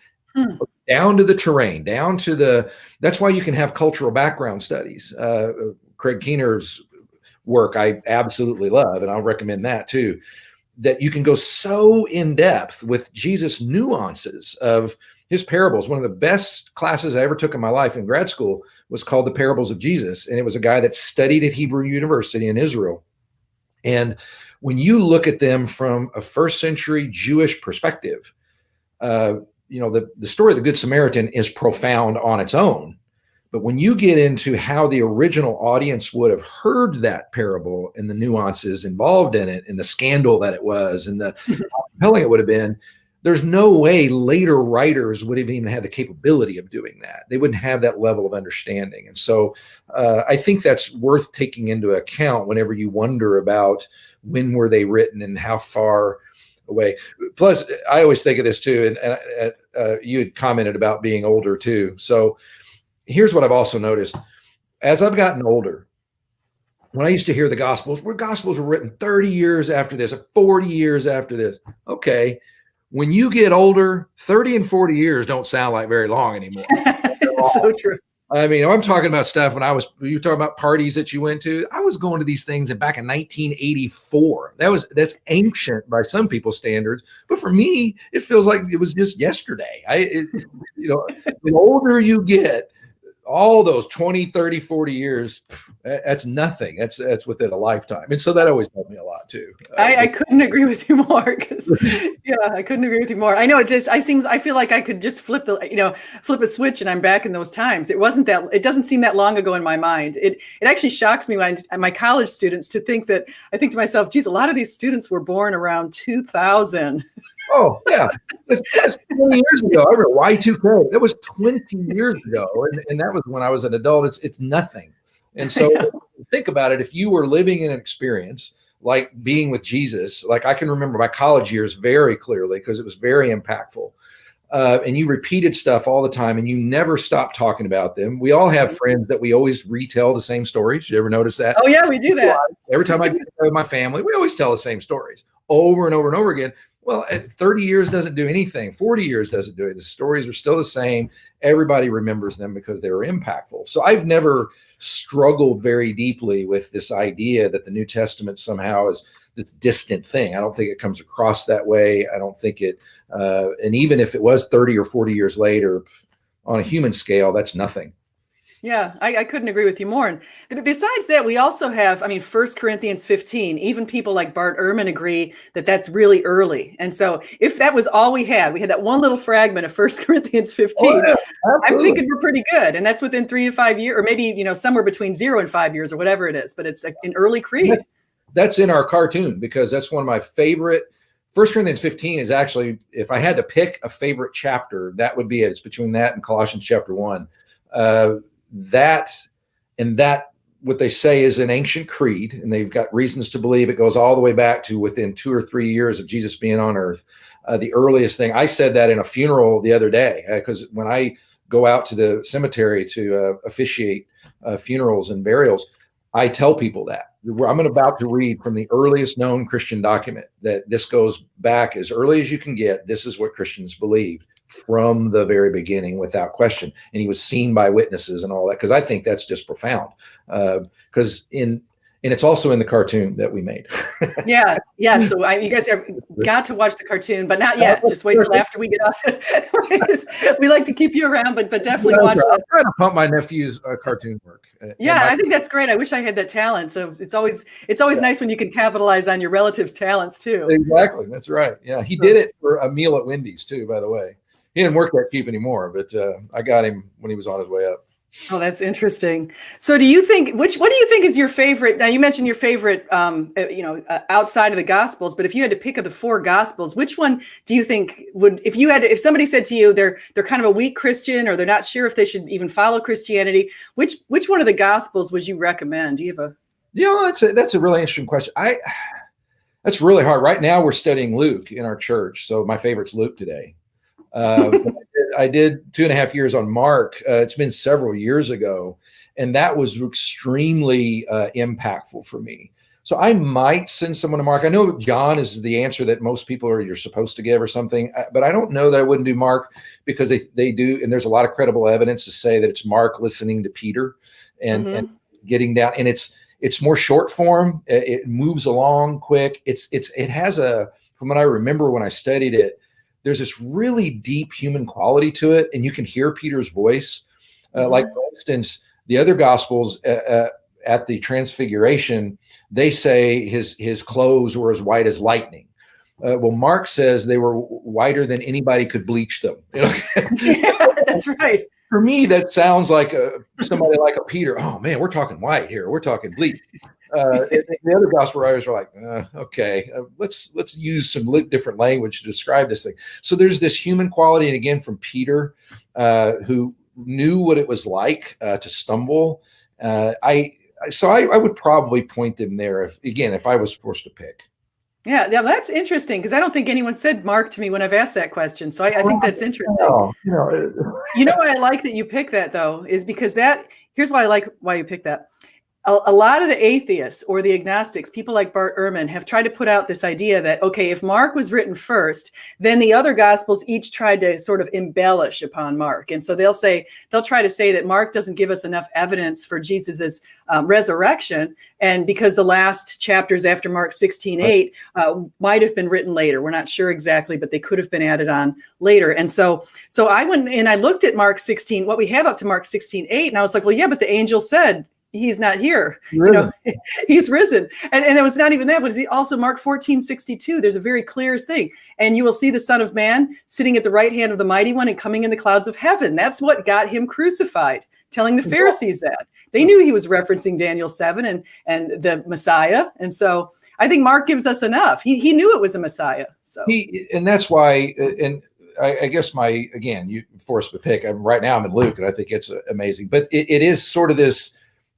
Speaker 2: down to the terrain, that's why you can have cultural background studies. Craig Keener's work I absolutely love, and I'll recommend that too, that you can go so in depth with Jesus' nuances of his parables. One of the best classes I ever took in my life in grad school was called The Parables of Jesus. And it was a guy that studied at Hebrew University in Israel. And when you look at them from a first century Jewish perspective, the story of the Good Samaritan is profound on its own. But when you get into how the original audience would have heard that parable and the nuances involved in it and the scandal that it was and how compelling it would have been, there's no way later writers would have even had the capability of doing that. They wouldn't have that level of understanding. And so I think that's worth taking into account whenever you wonder about when were they written and how far away. Plus, I always think of this too, and you had commented about being older too. So here's what I've also noticed. As I've gotten older, when I used to hear the Gospels were written 30 years after this, or 40 years after this. Okay. When you get older, 30 and 40 years don't sound like very long anymore.
Speaker 1: It's so true.
Speaker 2: I mean, I'm talking about stuff you talking about parties that you went to. I was going to these things back in 1984. That's ancient by some people's standards. But for me, it feels like it was just yesterday. The older you get, all those 20, 30, 40 years, that's nothing. That's within a lifetime. And so that always helped me a lot too.
Speaker 1: I couldn't agree with you more. I couldn't agree with you more. I know I feel like I could just flip a switch and I'm back in those times. It doesn't seem that long ago in my mind. It actually shocks me when my college students to think that I think to myself, geez, a lot of these students were born around 2000.
Speaker 2: Oh, yeah. That's 20 years ago. I remember Y2K. That was 20 years ago. And that was when I was an adult. It's nothing. And so think about it. If you were living in an experience like being with Jesus, like I can remember my college years very clearly because it was very impactful. And you repeated stuff all the time and you never stopped talking about them. We all have friends that we always retell the same stories. You ever notice that?
Speaker 1: Oh, yeah, we do that.
Speaker 2: Every time I get with my family, we always tell the same stories over and over and over again. Well, 30 years doesn't do anything. 40 years doesn't do it. The stories are still the same. Everybody remembers them because they were impactful. So I've never struggled very deeply with this idea that the New Testament somehow is this distant thing. I don't think it comes across that way. I don't think it, and even if it was 30 or 40 years later, on a human scale, that's nothing.
Speaker 1: Yeah, I couldn't agree with you more. And besides that, we also have, 1 Corinthians 15, even people like Bart Ehrman agree that that's really early. And so if that was all we had that one little fragment of 1 Corinthians 15, I'm thinking we're pretty good. And that's within 3 to 5 years, or maybe, somewhere between 0 and 5 years or whatever it is, but it's an early creed.
Speaker 2: That's in our cartoon because that's one of my favorite 1 Corinthians 15 is actually, if I had to pick a favorite chapter, that would be it. It's between that and Colossians chapter 1. That what they say is an ancient creed, and they've got reasons to believe it goes all the way back to within 2 or 3 years of Jesus being on earth. The earliest thing, I said that in a funeral the other day, because when I go out to the cemetery to officiate funerals and burials, I tell people that. I'm about to read from the earliest known Christian document that this goes back as early as you can get. This is what Christians believed from the very beginning without question. And he was seen by witnesses and all that, because I think that's just profound. And it's also in the cartoon that we made.
Speaker 1: Yeah. So you guys have got to watch the cartoon, but not yet. Just wait till after we get off. We like to keep you around, but definitely watch that.
Speaker 2: I'm trying to pump my nephew's cartoon work.
Speaker 1: I think that's great. I wish I had that talent. So it's always nice when you can capitalize on your relatives' talents too.
Speaker 2: Exactly. That's right. Yeah. He did it for a meal at Wendy's too, by the way. He didn't work that cheap anymore, but I got him when he was on his way up.
Speaker 1: Oh, that's interesting. So what do you think is your favorite? Now you mentioned your favorite, outside of the Gospels, but if you had to pick of the 4 Gospels, which one do you think if somebody said to you, they're kind of a weak Christian, or they're not sure if they should even follow Christianity, which one of the Gospels would you recommend? Do you have
Speaker 2: that's a really interesting question. That's really hard. Right now we're studying Luke in our church. So my favorite's Luke today. I did 2.5 years on Mark. It's been several years ago, and that was extremely impactful for me. So I might send someone to Mark. I know John is the answer that most people you're supposed to give or something, but I don't know that I wouldn't do Mark, because they do, and there's a lot of credible evidence to say that it's Mark listening to Peter and getting down, and it's more short form. It moves along quick. It has from what I remember when I studied it, there's this really deep human quality to it, and you can hear Peter's voice. Like, for instance, the other Gospels at the Transfiguration, they say his clothes were as white as lightning. Well, Mark says they were whiter than anybody could bleach them.
Speaker 1: Yeah, that's right.
Speaker 2: For me, that sounds like somebody like a Peter. Oh man, we're talking white here. We're talking bleach. The other gospel writers are like, okay, let's use some different language to describe this thing. So there's this human quality, and again from Peter, who knew what it was like to stumble. I would probably point them there if I was forced to pick.
Speaker 1: Yeah, that's interesting, because I don't think anyone said Mark to me when I've asked that question. So I think that's interesting.
Speaker 2: You know
Speaker 1: why I like that you pick that, though, is because here's why I like why you pick that. A lot of the atheists or the agnostics, people like Bart Ehrman, have tried to put out this idea that, okay, if Mark was written first, then the other Gospels each tried to sort of embellish upon Mark. And so they'll try to say that Mark doesn't give us enough evidence for Jesus's resurrection. And because the last chapters after Mark 16:8 might have been written later. We're not sure exactly, but they could have been added on later. And so I went and I looked at Mark 16, what we have up to Mark 16:8, and I was like, well, yeah, but the angel said, he's not here. He's risen. And it was not even that, but also Mark 14:62. There's a very clear thing. And you will see the Son of Man sitting at the right hand of the Mighty One and coming in the clouds of heaven. That's what got him crucified, telling the Pharisees that. They knew he was referencing Daniel 7 and the Messiah. And so I think Mark gives us enough. He knew it was a Messiah. So
Speaker 2: and that's why, and I guess you forced me to pick. Right now I'm in Luke, and I think it's amazing. But it is sort of this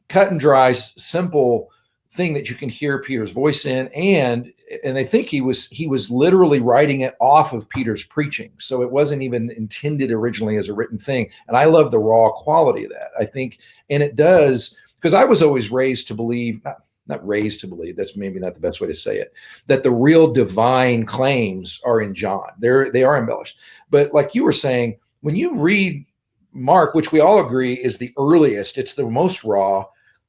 Speaker 2: cut and dry, simple thing that you can hear Peter's voice in, and they think he was literally writing it off of Peter's preaching. So it wasn't even intended originally as a written thing. And I love the raw quality of that, I think. And it does, because I was always raised to believe, not raised to believe, that's maybe not the best way to say it, that the real divine claims are in John. They are embellished. But like you were saying, when you read Mark, which we all agree is the earliest, it's the most raw,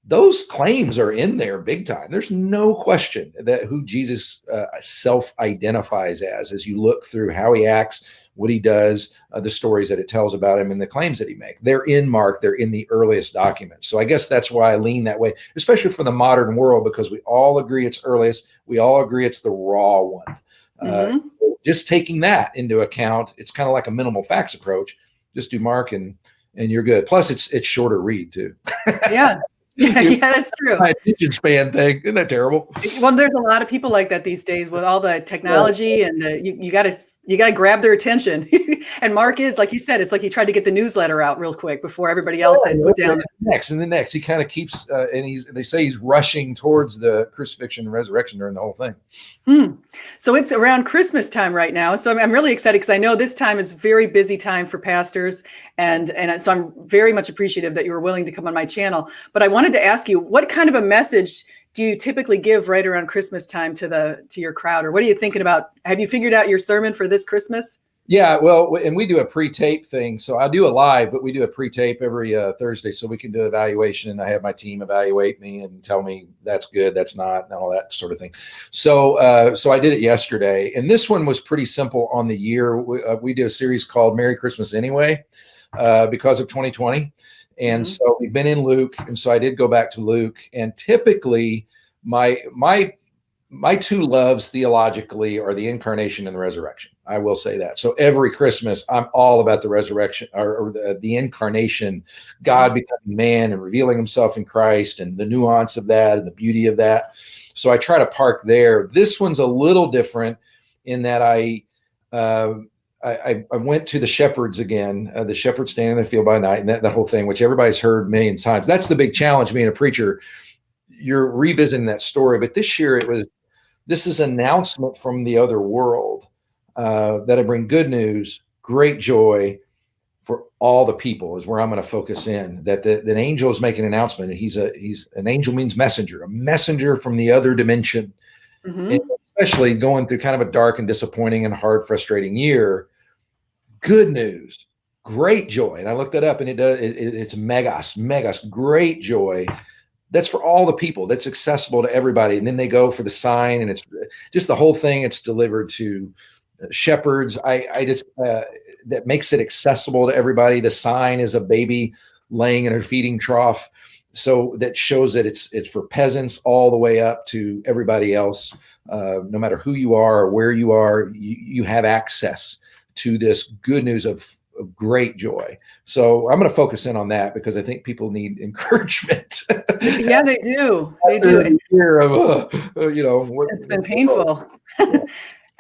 Speaker 2: those claims are in there big time. There's no question that who Jesus self-identifies as you look through how he acts, what he does, the stories that it tells about him, and the claims that he makes. They're in Mark. They're in the earliest documents. So I guess that's why I lean that way, especially for the modern world, because we all agree it's earliest. We all agree it's the raw one. Just taking that into account, it's kind of like a minimal facts approach. Just do Mark and you're good. Plus, it's shorter read too.
Speaker 1: Yeah. Yeah, yeah, that's true.
Speaker 2: My attention span thing. Isn't that terrible?
Speaker 1: Well, there's a lot of people like that these days with all the technology, and you gotta grab their attention. And Mark is, like you said, it's like he tried to get the newsletter out real quick before everybody else had put down.
Speaker 2: Next and the next, he kind of keeps, and they say he's rushing towards the crucifixion and resurrection during the whole thing.
Speaker 1: So it's around Christmas time right now. So I'm really excited because I know this time is very busy time for pastors. And so I'm very much appreciative that you were willing to come on my channel. But I wanted to ask you, what kind of a message do you typically give right around Christmas time to your crowd? Or what are you thinking about? Have you figured out your sermon for this Christmas?
Speaker 2: Yeah, well, and we do a pre-tape thing. So I do a live, but we do a pre-tape every Thursday so we can do evaluation. And I have my team evaluate me and tell me that's good, that's not, and all that sort of thing. So so I did it yesterday. And this one was pretty simple on the year. We did a series called Merry Christmas Anyway because of 2020. And so we've been in Luke. And so I did go back to Luke. And typically my two loves theologically are the incarnation and the resurrection. I will say that. So every Christmas, I'm all about the resurrection or the incarnation, God becoming man and revealing himself in Christ and the nuance of that and the beauty of that. So I try to park there. This one's a little different in that I went to the shepherds again, the shepherds standing in the field by night, and that whole thing, which everybody's heard million times. That's the big challenge being a preacher. You're revisiting that story. But this year this is an announcement from the other world that I bring good news, great joy for all the people is where I'm going to focus in. That an angel is making an announcement, and he's an angel means messenger, a messenger from the other dimension. And especially going through kind of a dark and disappointing and hard, frustrating year. Good news, great joy. And I looked that up, and it's megas, great joy. That's for all the people. That's accessible to everybody. And then they go for the sign, and it's just the whole thing. It's delivered to shepherds. I just that makes it accessible to everybody. The sign is a baby laying in a feeding trough, so that shows that it's for peasants all the way up to everybody else. No matter who you are or where you are, you have access to this good news of great joy. So I'm going to focus in on that because I think people need encouragement.
Speaker 1: Yeah, they do. They do.
Speaker 2: Year of,
Speaker 1: It's been painful.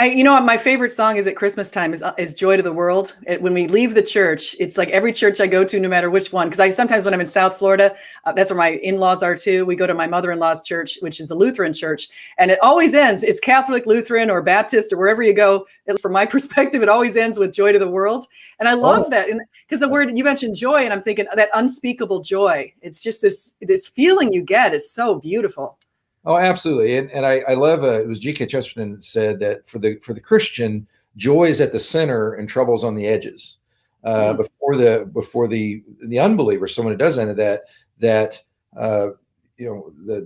Speaker 1: You know what? My favorite song is at Christmas time is "Joy to the World." When we leave the church, it's like every church I go to, no matter which one, because sometimes when I'm in South Florida, that's where my in-laws are too. We go to my mother-in-law's church, which is a Lutheran church, and it always ends. It's Catholic, Lutheran, or Baptist, or wherever you go. From my perspective, it always ends with "Joy to the World," and I love that. Because the word you mentioned, joy, and I'm thinking that unspeakable joy. It's just this feeling you get. It's so beautiful.
Speaker 2: Oh, absolutely. And I love, it was G.K. Chesterton said that for the Christian, joy is at the center and trouble's on the edges. Before the unbeliever, someone who does any of that, the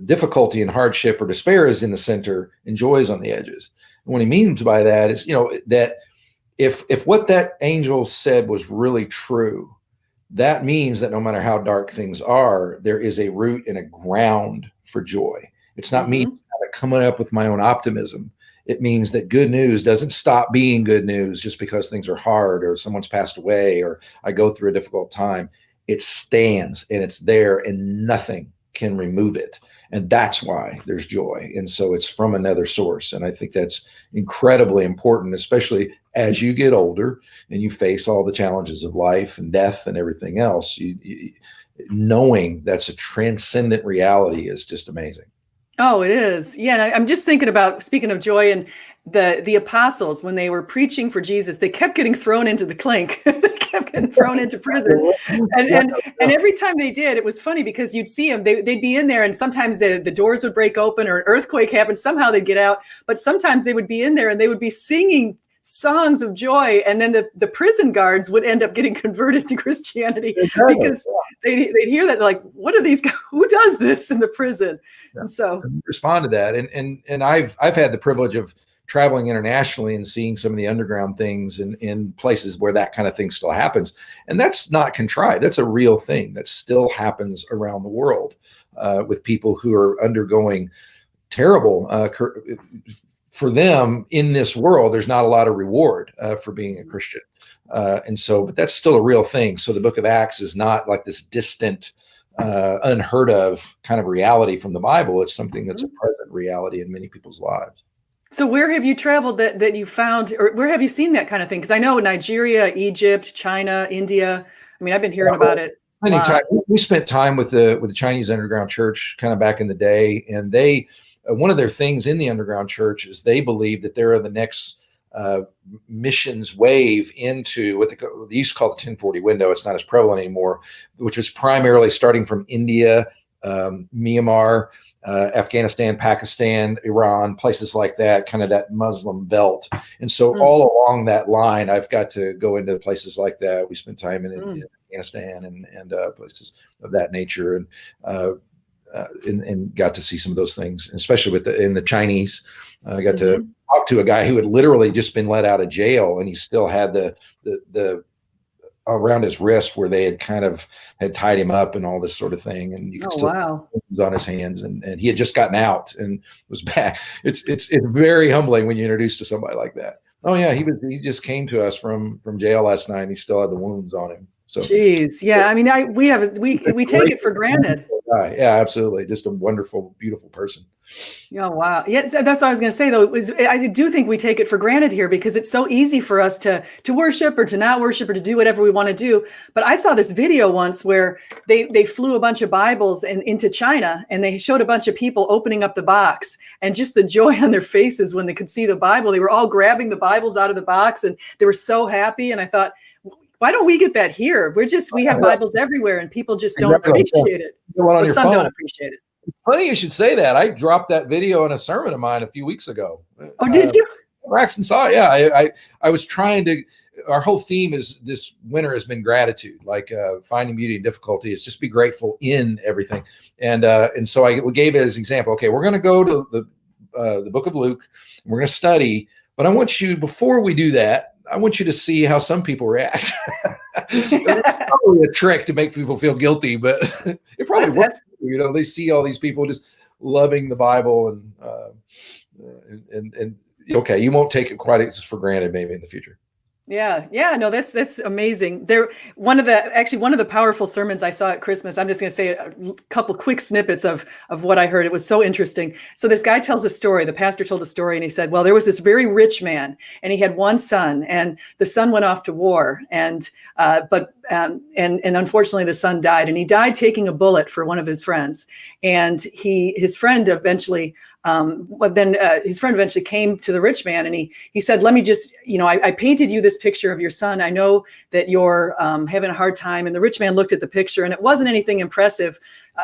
Speaker 2: difficulty and hardship or despair is in the center and joy is on the edges. And what he means by that is, that if what that angel said was really true, that means that no matter how dark things are, there is a root and a ground for joy. It's not me coming up with my own optimism. It means that good news doesn't stop being good news just because things are hard or someone's passed away or I go through a difficult time. It stands and it's there and nothing can remove it. And that's why there's joy. And so it's from another source. And I think that's incredibly important, especially as you get older and you face all the challenges of life and death and everything else. Knowing that's a transcendent reality is just amazing.
Speaker 1: Oh, it is. Yeah. And I'm just thinking about, speaking of joy, and the apostles, when they were preaching for Jesus, they kept getting thrown into the clink. They kept getting thrown into prison. And every time they did, it was funny because you'd see them, they'd be in there and sometimes the doors would break open or an earthquake happened. Somehow they'd get out. But sometimes they would be in there and they would be singing songs of joy, and then the prison guards would end up getting converted to Christianity because they'd hear that, like, what are these guys? Who does this in the prison? Yeah. And so
Speaker 2: respond to that. And I've had the privilege of traveling internationally and seeing some of the underground things in places where that kind of thing still happens. And that's not contrived. That's a real thing that still happens around the world with people who are undergoing terrible for them in this world. There's not a lot of reward for being a Christian. But that's still a real thing. So the book of Acts is not like this distant unheard of kind of reality from the Bible. It's something that's a
Speaker 1: Mhm.
Speaker 2: present reality in many people's lives.
Speaker 1: So where have you traveled that you found, or where have you seen that kind of thing? Because I know Nigeria, Egypt, China, India. I mean, I've been hearing about it a
Speaker 2: Many times
Speaker 1: lot.
Speaker 2: we spent time with the Chinese underground church kind of back in the day, and they one of their things in the underground church is they believe that they're the next missions wave into what they used to call the 1040 window. It's not as prevalent anymore, which is primarily starting from India, Myanmar, Afghanistan, Pakistan, Iran, places like that, kind of that Muslim belt. And so
Speaker 1: Mm,
Speaker 2: all along that line, I've got to go into places like that. We spent time in
Speaker 1: mm,
Speaker 2: Afghanistan and places of that nature, and got to see some of those things, especially in the Chinese. I got to
Speaker 1: mhm.
Speaker 2: talk to a guy who had literally just been let out of jail, and he still had the around his wrist where they had kind of had tied him up and all this sort of thing, and you could
Speaker 1: Oh,
Speaker 2: still
Speaker 1: wow.
Speaker 2: on his hands, and he had just gotten out and was back. It's very humbling when you're introduced to somebody like that. Oh yeah, he just came to us from jail last night, and he still had the wounds on him. So
Speaker 1: Jeez. Yeah. I mean, we take
Speaker 2: great,
Speaker 1: it for granted.
Speaker 2: guy. Yeah, absolutely, just a wonderful, beautiful person.
Speaker 1: Oh, wow. Yeah, that's what I was going to say, though. I do think we take it for granted here because it's so easy for us to worship or to not worship or to do whatever we want to do. But I saw this video once where they flew a bunch of Bibles into China, and they showed a bunch of people opening up the box, and just the joy on their faces when they could see the Bible. They were all grabbing the Bibles out of the box, and they were so happy. And I thought, why don't we get that here? We have Bibles everywhere, and people just don't
Speaker 2: Exactly.
Speaker 1: appreciate it.
Speaker 2: Get one on
Speaker 1: Or
Speaker 2: your
Speaker 1: some don't
Speaker 2: phone.
Speaker 1: appreciate it.
Speaker 2: Funny you should say that. I dropped that video in a sermon of mine a few weeks ago.
Speaker 1: Oh, did you?
Speaker 2: Braxton saw it. Yeah, I was trying to. Our whole theme is this winter has been gratitude, like finding beauty in difficulty. Is just be grateful in everything, and so I gave it as an example. Okay, we're going to go to the book of Luke. We're going to study, but I want you, before we do that, I want you to see how some people react. It's probably a trick to make people feel guilty, but it probably works. You know, they see all these people just loving the Bible, and okay, you won't take it quite as for granted maybe in the future.
Speaker 1: Yeah, no, that's amazing. One of the powerful sermons I saw at Christmas. I'm just going to say a couple quick snippets of what I heard. It was so interesting. So this guy tells a story. The pastor told a story, and he said, "Well, there was this very rich man, and he had one son, and the son went off to war, and unfortunately the son died, and he died taking a bullet for one of his friends, and his friend eventually." His friend eventually came to the rich man, and he said, "Let me just, I painted you this picture of your son. I know that you're having a hard time." And the rich man looked at the picture, and it wasn't anything impressive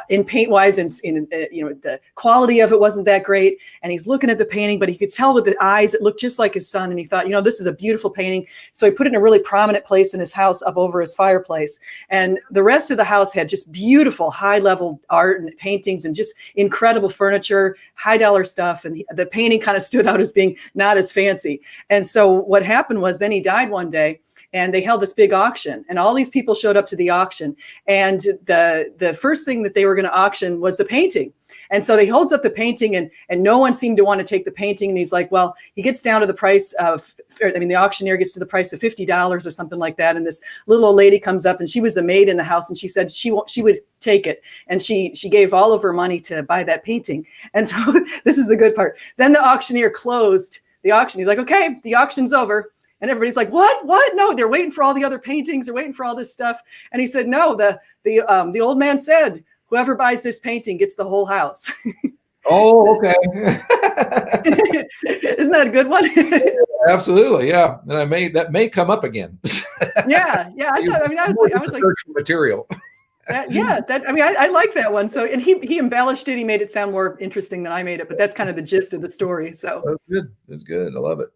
Speaker 1: in paint wise, and the quality of it wasn't that great. And he's looking at the painting, but he could tell with the eyes it looked just like his son. And he thought, this is a beautiful painting. So he put it in a really prominent place in his house, up over his fireplace. And the rest of the house had just beautiful high level art and paintings and just incredible furniture, high dollar stuff. And the painting kind of stood out as being not as fancy. And so what happened was, then he died one day, and they held this big auction, and all these people showed up to the auction. And the first thing that they were going to auction was the painting. And so he holds up the painting, and no one seemed to want to take the painting. And he's like, well, he gets down to the price of, the auctioneer gets to the price of $50 or something like that. And this little old lady comes up, and she was the maid in the house, and she said she would take it. And she gave all of her money to buy that painting. And so this is the good part. Then the auctioneer closed the auction. He's like, okay, the auction's over. And everybody's like, what? No, they're waiting for all the other paintings. They're waiting for all this stuff. And he said, no, the old man said, whoever buys this painting gets the whole house.
Speaker 2: Oh, okay.
Speaker 1: Isn't that a good one?
Speaker 2: Absolutely, yeah. And that may come up again.
Speaker 1: Yeah. I was like,
Speaker 2: material.
Speaker 1: I like that one. So, and he embellished it. He made it sound more interesting than I made it, but that's kind of the gist of the story. So
Speaker 2: that's good. That's good. I love it.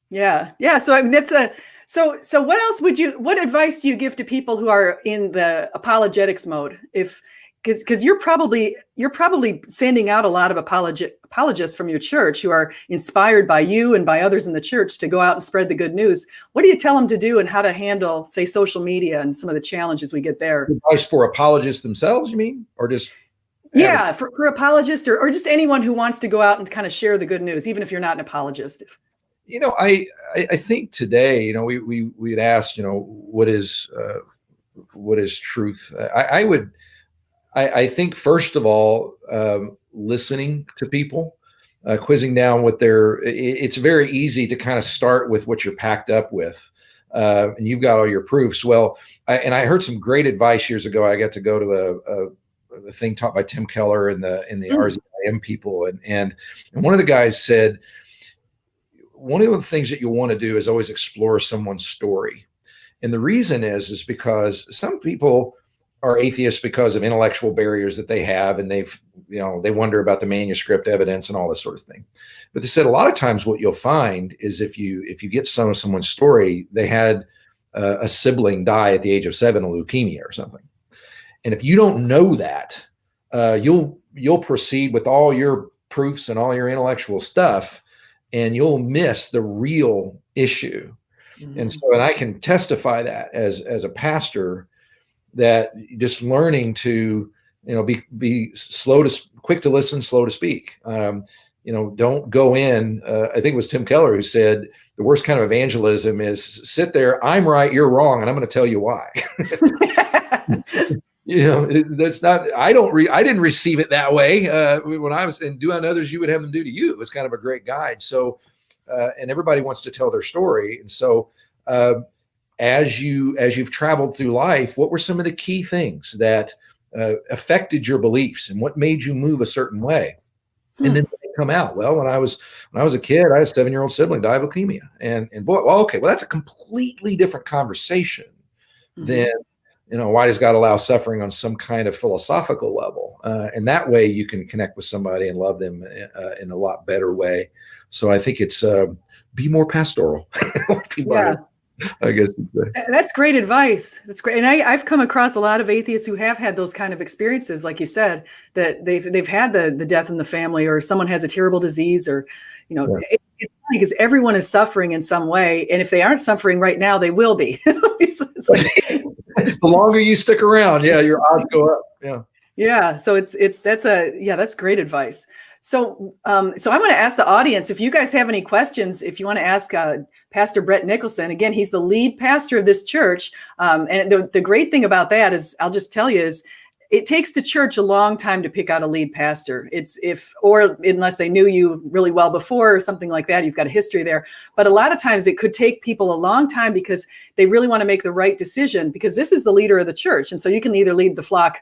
Speaker 1: Yeah. So so what advice do you give to people who are in the apologetics mode? Because you're probably sending out a lot of apologists from your church who are inspired by you and by others in the church to go out and spread the good news. What do you tell them to do, and how to handle, say, social media and some of the challenges we get there?
Speaker 2: Advice for apologists themselves, you mean? Or just
Speaker 1: yeah, for apologists or just anyone who wants to go out and kind of share the good news, even if you're not an apologist.
Speaker 2: I think today, we had asked, what is truth? I think first of all, listening to people, quizzing down what it's very easy to kind of start with what you're packed up with. And you've got all your proofs. Well, I heard some great advice years ago. I got to go to a thing taught by Tim Keller and the RZIM people. And one of the guys said, one of the things that you want to do is always explore someone's story. And the reason is because some people are atheists because of intellectual barriers that they have, and they wonder about the manuscript evidence and all this sort of thing. But they said a lot of times what you'll find is if you get someone's story, they had a sibling die at the age of 7 of leukemia or something. And if you don't know that, you'll proceed with all your proofs and all your intellectual stuff, and you'll miss the real issue. Mm-hmm. And I can testify that as a pastor, that just learning to, be quick to listen, slow to speak. Don't go in. I think it was Tim Keller who said the worst kind of evangelism is sit there, I'm right, you're wrong, and I'm going to tell you why. That's not, I didn't receive it that way. When I was, and do unto others, you would have them do to you. It was kind of a great guide. So, and everybody wants to tell their story. And so, as you've traveled through life, what were some of the key things that affected your beliefs and what made you move a certain way? And then they come out. Well, when I was a kid, I had a 7-year-old sibling die of leukemia. And boy, well, okay, well, that's a completely different conversation than, why does God allow suffering on some kind of philosophical level? And that way you can connect with somebody and love them in a lot better way. So I think it's be more pastoral.
Speaker 1: Yeah.
Speaker 2: I guess
Speaker 1: that's great advice. That's great. And I've come across a lot of atheists who have had those kind of experiences, like you said, that they've had the death in the family, or someone has a terrible disease, or it's funny because everyone is suffering in some way, and if they aren't suffering right now, they will be. It's like,
Speaker 2: the longer you stick around, your odds go up.
Speaker 1: Yeah. So that's great advice. So I'm going to ask the audience, if you guys have any questions, if you want to ask Pastor Bret Nicholson. Again, he's the lead pastor of this church. And the great thing about that is, I'll just tell you, is it takes the church a long time to pick out a lead pastor. Unless they knew you really well before or something like that, you've got a history there. But a lot of times it could take people a long time because they really want to make the right decision, because this is the leader of the church. And so you can either lead the flock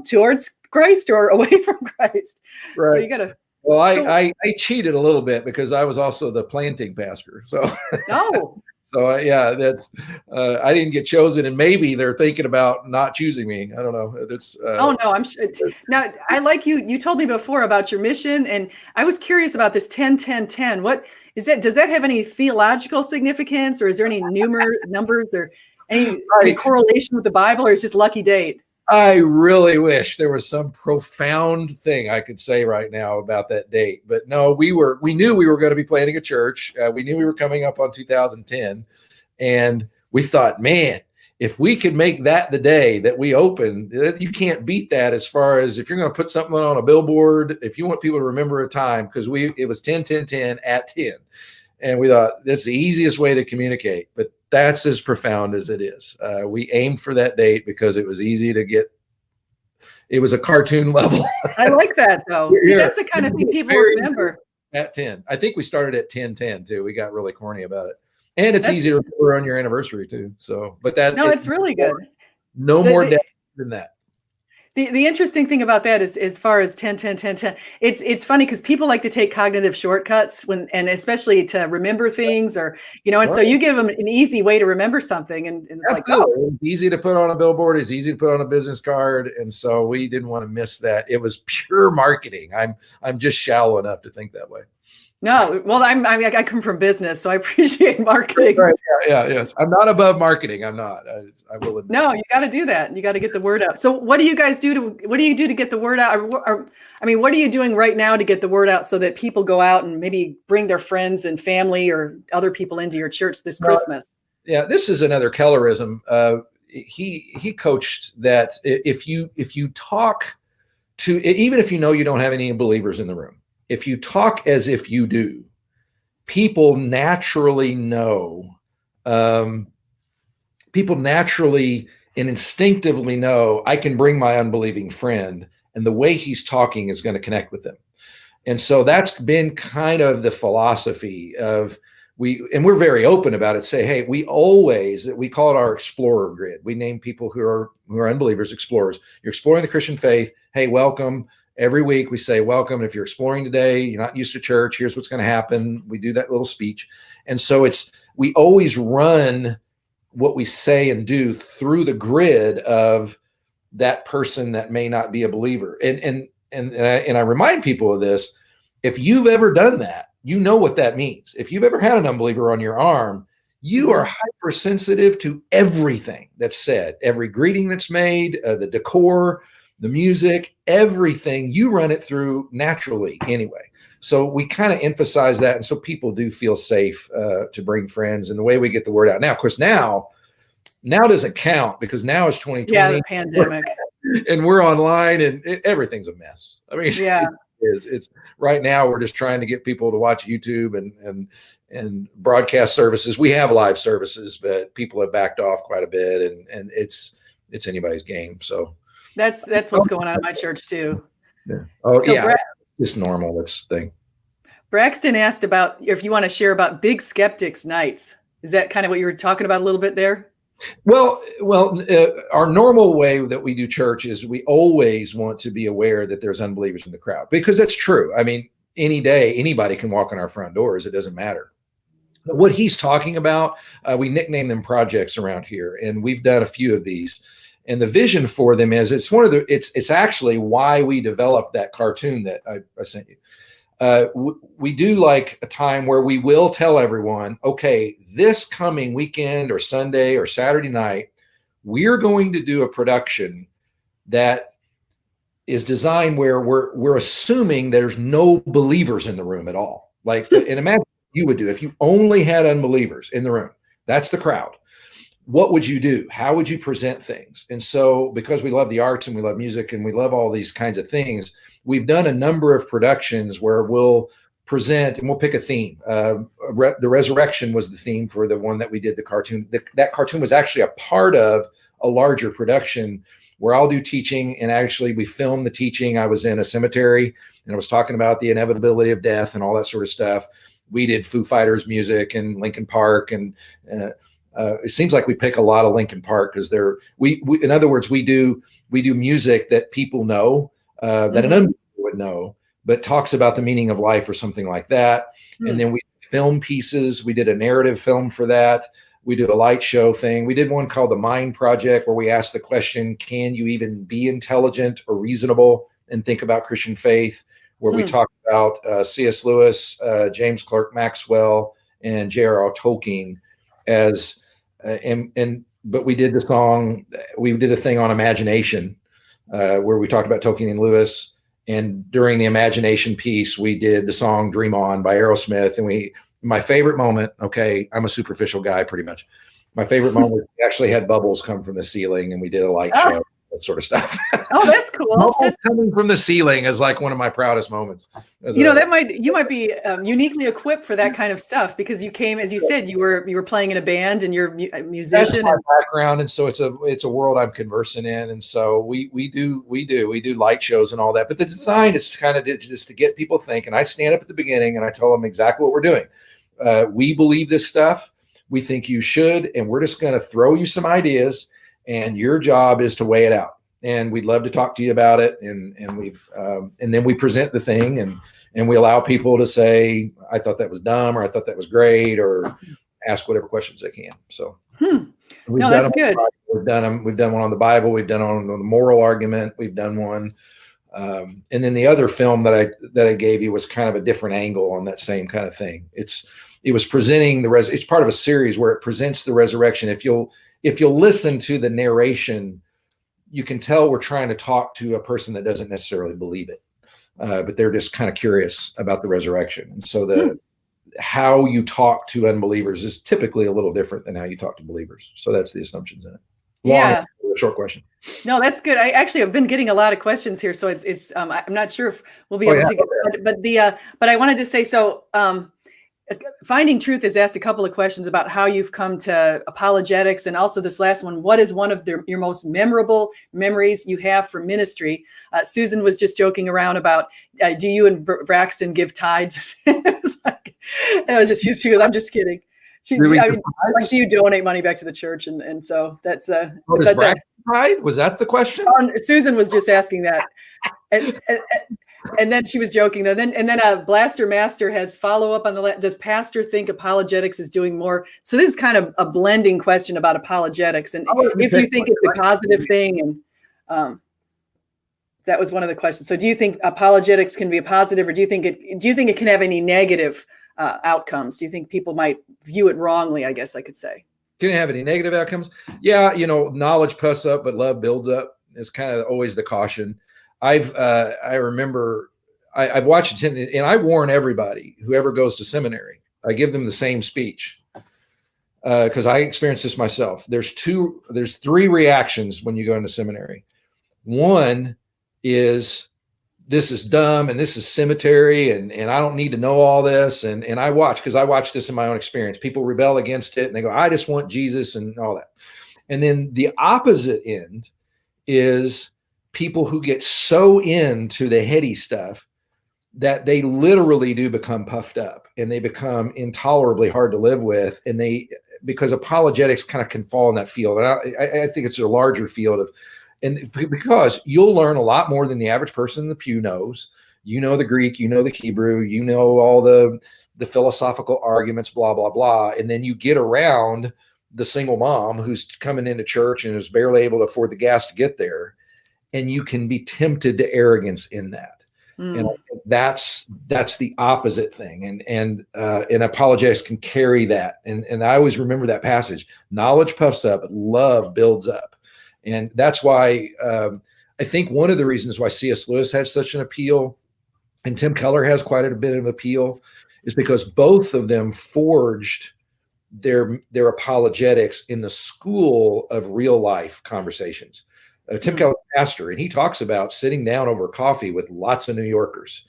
Speaker 1: towards Christ or away from Christ.
Speaker 2: Right.
Speaker 1: So you got to.
Speaker 2: Well, I cheated a little bit because I was also the planting pastor. So.
Speaker 1: Oh.
Speaker 2: So that's I didn't get chosen, and maybe they're thinking about not choosing me. I don't know. It's
Speaker 1: oh no, I'm sure. Now I like you. You told me before about your mission, and I was curious about this 10-10-10. What is that? Does that have any theological significance, or is there any numbers, or any correlation with the Bible, or is it just lucky date?
Speaker 2: I really wish there was some profound thing I could say right now about that date, but no, we knew we were going to be planting a church. We knew we were coming up on 2010, and we thought, man, if we could make that the day that we open, you can't beat that as far as if you're going to put something on a billboard, if you want people to remember a time, because it was 10-10-10 at 10. And we thought that's the easiest way to communicate, but that's as profound as it is. We aimed for that date because it was easy to get. It was a cartoon level. I
Speaker 1: like that though. See, that's the kind of thing people remember.
Speaker 2: At 10. I think we started at 10-10 too. We got really corny about it. And it's easy to remember on your anniversary too. So, but it's really good. No more depth than that.
Speaker 1: The interesting thing about that is, as far as 10-10-10-10, it's funny because people like to take cognitive shortcuts and especially to remember things, or and so you give them an easy way to remember something, and it's like, oh,
Speaker 2: it's easy to put on a billboard, it's easy to put on a business card, and so we didn't want to miss that. It was pure marketing. I'm just shallow enough to think that way.
Speaker 1: No, well, I come from business, so I appreciate marketing.
Speaker 2: Right. Yes. I'm not above marketing. I'm not. I will admit.
Speaker 1: No, you got to do that. You got to get the word out. So, what do you guys do to get the word out? What are you doing right now to get the word out so that people go out and maybe bring their friends and family or other people into your church this Christmas?
Speaker 2: Yeah, this is another Colorism. He coached that if you talk to, even if you know you don't have any believers in the room, if you talk as if you do, people naturally know. People naturally and instinctively know I can bring my unbelieving friend, and the way he's talking is going to connect with them. And so that's been kind of the philosophy of we're very open about it. Say, hey, we call it our explorer grid. We name people who are unbelievers explorers. You're exploring the Christian faith. Hey, welcome. Every week we say welcome. If you're exploring today, you're not used to church, here's what's going to happen. We do that little speech. And so we always run what we say and do through the grid of that person that may not be a believer. And I remind people of this. If you've ever done that, you know what that means. If you've ever had an unbeliever on your arm, you are hypersensitive to everything that's said, every greeting that's made, the decor, the music, everything. You run it through naturally anyway. So we kind of emphasize that. And so people do feel safe to bring friends, and the way we get the word out. Now, of course, now doesn't count because now it's 2020.
Speaker 1: Yeah, the pandemic.
Speaker 2: And we're online and everything's a mess. I mean,
Speaker 1: yeah.
Speaker 2: It's right now we're just trying to get people to watch YouTube and broadcast services. We have live services, but people have backed off quite a bit, and it's anybody's game. So
Speaker 1: that's what's going on in my church too.
Speaker 2: Yeah. Oh,
Speaker 1: so
Speaker 2: yeah. It's normal. This thing.
Speaker 1: Braxton asked about if you want to share about Big Skeptics nights. Is that kind of what you were talking about a little bit there?
Speaker 2: Well, our normal way that we do church is we always want to be aware that there's unbelievers in the crowd, because that's true. I mean, any day, anybody can walk in our front doors. It doesn't matter. But what he's talking about, we nickname them projects around here, and we've done a few of these. And the vision for them is it's actually why we developed that cartoon that I sent you. We do like a time where we will tell everyone, okay, this coming weekend or Sunday or Saturday night, we're going to do a production that is designed where we're assuming there's no believers in the room at all. Like, and imagine what you would do if you only had unbelievers in the room. That's the crowd. What would you do? How would you present things? And so, because we love the arts and we love music and we love all these kinds of things, we've done a number of productions where we'll present and we'll pick a theme. The resurrection was the theme for the one that we did the cartoon. That cartoon was actually a part of a larger production where I'll do teaching, and actually we filmed the teaching. I was in a cemetery and I was talking about the inevitability of death and all that sort of stuff. We did Foo Fighters music and Linkin Park, and it seems like we pick a lot of Linkin Park because in other words, we do music that people know, that an unbeliever would know, but talks about the meaning of life or something like that. And then we film pieces. We did a narrative film for that. We do a light show thing. We did one called The Mind Project, where we asked the question, can you even be intelligent or reasonable and think about Christian faith? Where we talked about C.S. Lewis, James Clerk Maxwell, and J.R.R. Tolkien as but we did a thing on imagination, where we talked about Tolkien and Lewis. And during the imagination piece, we did the song Dream On by Aerosmith. And my favorite moment, okay, I'm a superficial guy pretty much. My favorite moment, we actually had bubbles come from the ceiling and we did a light show, that sort of stuff.
Speaker 1: Oh, that's cool.
Speaker 2: Bubbles coming from the ceiling is like one of my proudest moments.
Speaker 1: You might be uniquely equipped for that kind of stuff, because you came, as you said, you were playing in a band and you're a musician.
Speaker 2: That's my background, and so it's a world I'm conversing in, and so we do light shows and all that. But the design is kind of just to get people thinking. I stand up at the beginning and I tell them exactly what we're doing. We believe this stuff. We think you should, and we're just going to throw you some ideas, and your job is to weigh it out. And we'd love to talk to you about it. And then we present the thing, and we allow people to say, I thought that was dumb, or I thought that was great, or ask whatever questions they can. So
Speaker 1: no, that's good.
Speaker 2: We've done one on the Bible. We've done one on the moral argument. We've done one. And then the other film that I gave you was kind of a different angle on that same kind of thing. It was presenting it's part of a series where it presents the resurrection. If you'll listen to the narration, you can tell we're trying to talk to a person that doesn't necessarily believe it, but they're just kind of curious about the resurrection. And so how you talk to unbelievers is typically a little different than how you talk to believers. So that's the assumptions in it. Short question.
Speaker 1: No, that's good. I actually have been getting a lot of questions here, so it's I'm not sure if we'll be able to get, but I wanted to say, so Finding Truth has asked a couple of questions about how you've come to apologetics, and also this last one, what is one of your most memorable memories you have from ministry? Susan was just joking around about, do you and Braxton give tithes? It was just, she goes, I'm just kidding.
Speaker 2: Really?
Speaker 1: I mean, like, do you donate money back to the church? And so that's
Speaker 2: does Braxton tithe? Was that the question?
Speaker 1: Susan was just asking that. And then she was joking though. And then Blaster Master has follow up on does Pastor think apologetics is doing more? So this is kind of a blending question about apologetics, and if you think it's a positive thing, and that was one of the questions. So do you think apologetics can be a positive, or do you think it can have any negative outcomes? Do you think people might view it wrongly? I guess I could say.
Speaker 2: Can it have any negative outcomes? Yeah, knowledge puffs up, but love builds up is kind of always the caution. I remember I've watched it, and I warn everybody, whoever goes to seminary, I give them the same speech because I experienced this myself. There's three reactions when you go into seminary. One is, this is dumb and this is cemetery and I don't need to know all this. And I watch, because I watched this in my own experience. People rebel against it and they go, I just want Jesus and all that. And then the opposite end is people who get so into the heady stuff that they literally do become puffed up and they become intolerably hard to live with. And because apologetics kind of can fall in that field. And I think it's a larger field and because you'll learn a lot more than the average person in the pew knows. You know the Greek, you know the Hebrew, you know all the philosophical arguments, blah, blah, blah. And then you get around the single mom who's coming into church and is barely able to afford the gas to get there. And you can be tempted to arrogance in that. And I think that's the opposite thing. And apologetics can carry that. And I always remember that passage. Knowledge puffs up, but love builds up. And that's why I think one of the reasons why C.S. Lewis had such an appeal and Tim Keller has quite a bit of appeal is because both of them forged their apologetics in the school of real life conversations. Tim Keller, pastor, and he talks about sitting down over coffee with lots of New Yorkers.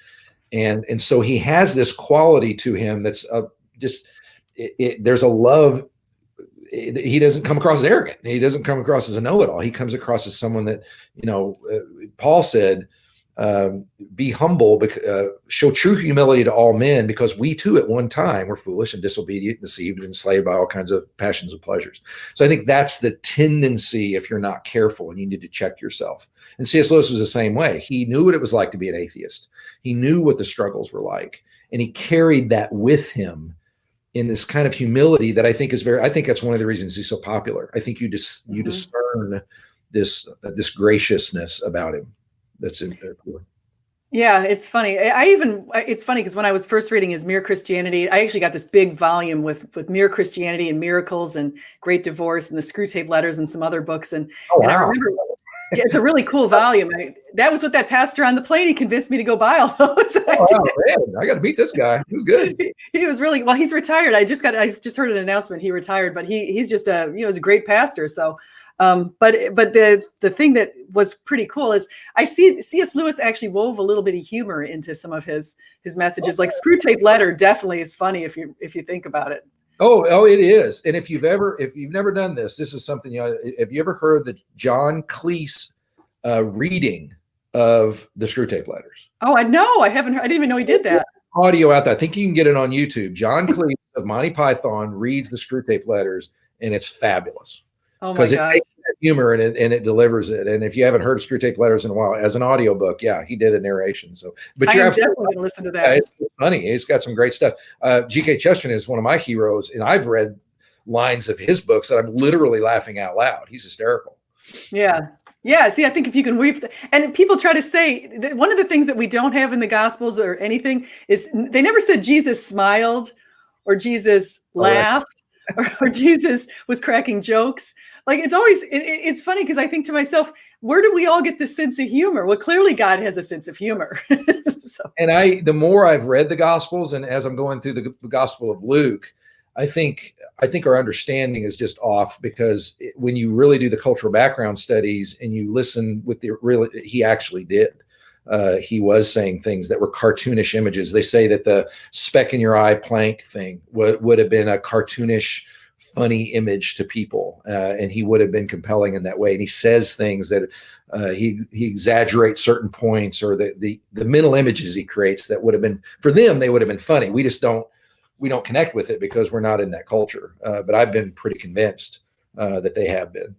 Speaker 2: And so he has this quality to him that's there's a love. He doesn't come across as arrogant. He doesn't come across as a know-it-all. He comes across as someone that, Paul said, be humble, show true humility to all men, because we too at one time were foolish and disobedient, deceived, and enslaved by all kinds of passions and pleasures. So I think that's the tendency if you're not careful and you need to check yourself. And C.S. Lewis was the same way. He knew what it was like to be an atheist. He knew what the struggles were like, and he carried that with him in this kind of humility that I think that's one of the reasons he's so popular. I think you discern this graciousness about him. That's in there.
Speaker 1: Yeah, it's funny. It's funny because when I was first reading his Mere Christianity, I actually got this big volume with Mere Christianity and Miracles and Great Divorce and the Screwtape Letters and some other books. And I remember, it's a really cool volume. That was what that pastor on the plane, he convinced me to go buy all those.
Speaker 2: I got to meet this guy. He was good.
Speaker 1: He was really, well, he's retired. I just heard an announcement. He retired, but he's just he's a great pastor. So, but the thing that was pretty cool is I see C.S. Lewis actually wove a little bit of humor into some of his messages. Like Screwtape Letter definitely is funny if you think about it.
Speaker 2: Oh, it is. And if you've never done this is something, have you ever heard the John Cleese reading of the Screwtape Letters?
Speaker 1: Oh, I haven't heard. I didn't even know he did that.
Speaker 2: Audio out there. I think you can get it on YouTube. John Cleese of Monty Python reads the Screwtape Letters, and it's fabulous.
Speaker 1: Oh my gosh.
Speaker 2: It takes that humor and it delivers it. And if you haven't heard Screwtape Letters in a while, as an audiobook, yeah, he did a narration. So, but you're
Speaker 1: definitely going to listen to that.
Speaker 2: It's funny. He's got some great stuff. G.K. Chesterton is one of my heroes, and I've read lines of his books that I'm literally laughing out loud. He's hysterical.
Speaker 1: Yeah. Yeah. See, I think if you can weave, and people try to say that one of the things that we don't have in the Gospels or anything is they never said Jesus smiled or Jesus laughed. Or Jesus was cracking jokes. Like it's always, it's funny because I think to myself, where do we all get this sense of humor? Well, clearly God has a sense of humor.
Speaker 2: And the more I've read the Gospels, and as I'm going through the Gospel of Luke, I think our understanding is just off, because when you really do the cultural background studies and you listen with he actually did. he was saying things that were cartoonish images. They say that the speck in your eye plank thing would have been a cartoonish, funny image to people, and he would have been compelling in that way. And he says things that he exaggerates certain points, or the mental images he creates that would have been, for them, they would have been funny. We don't connect with it because we're not in that culture. But I've been pretty convinced that they have been.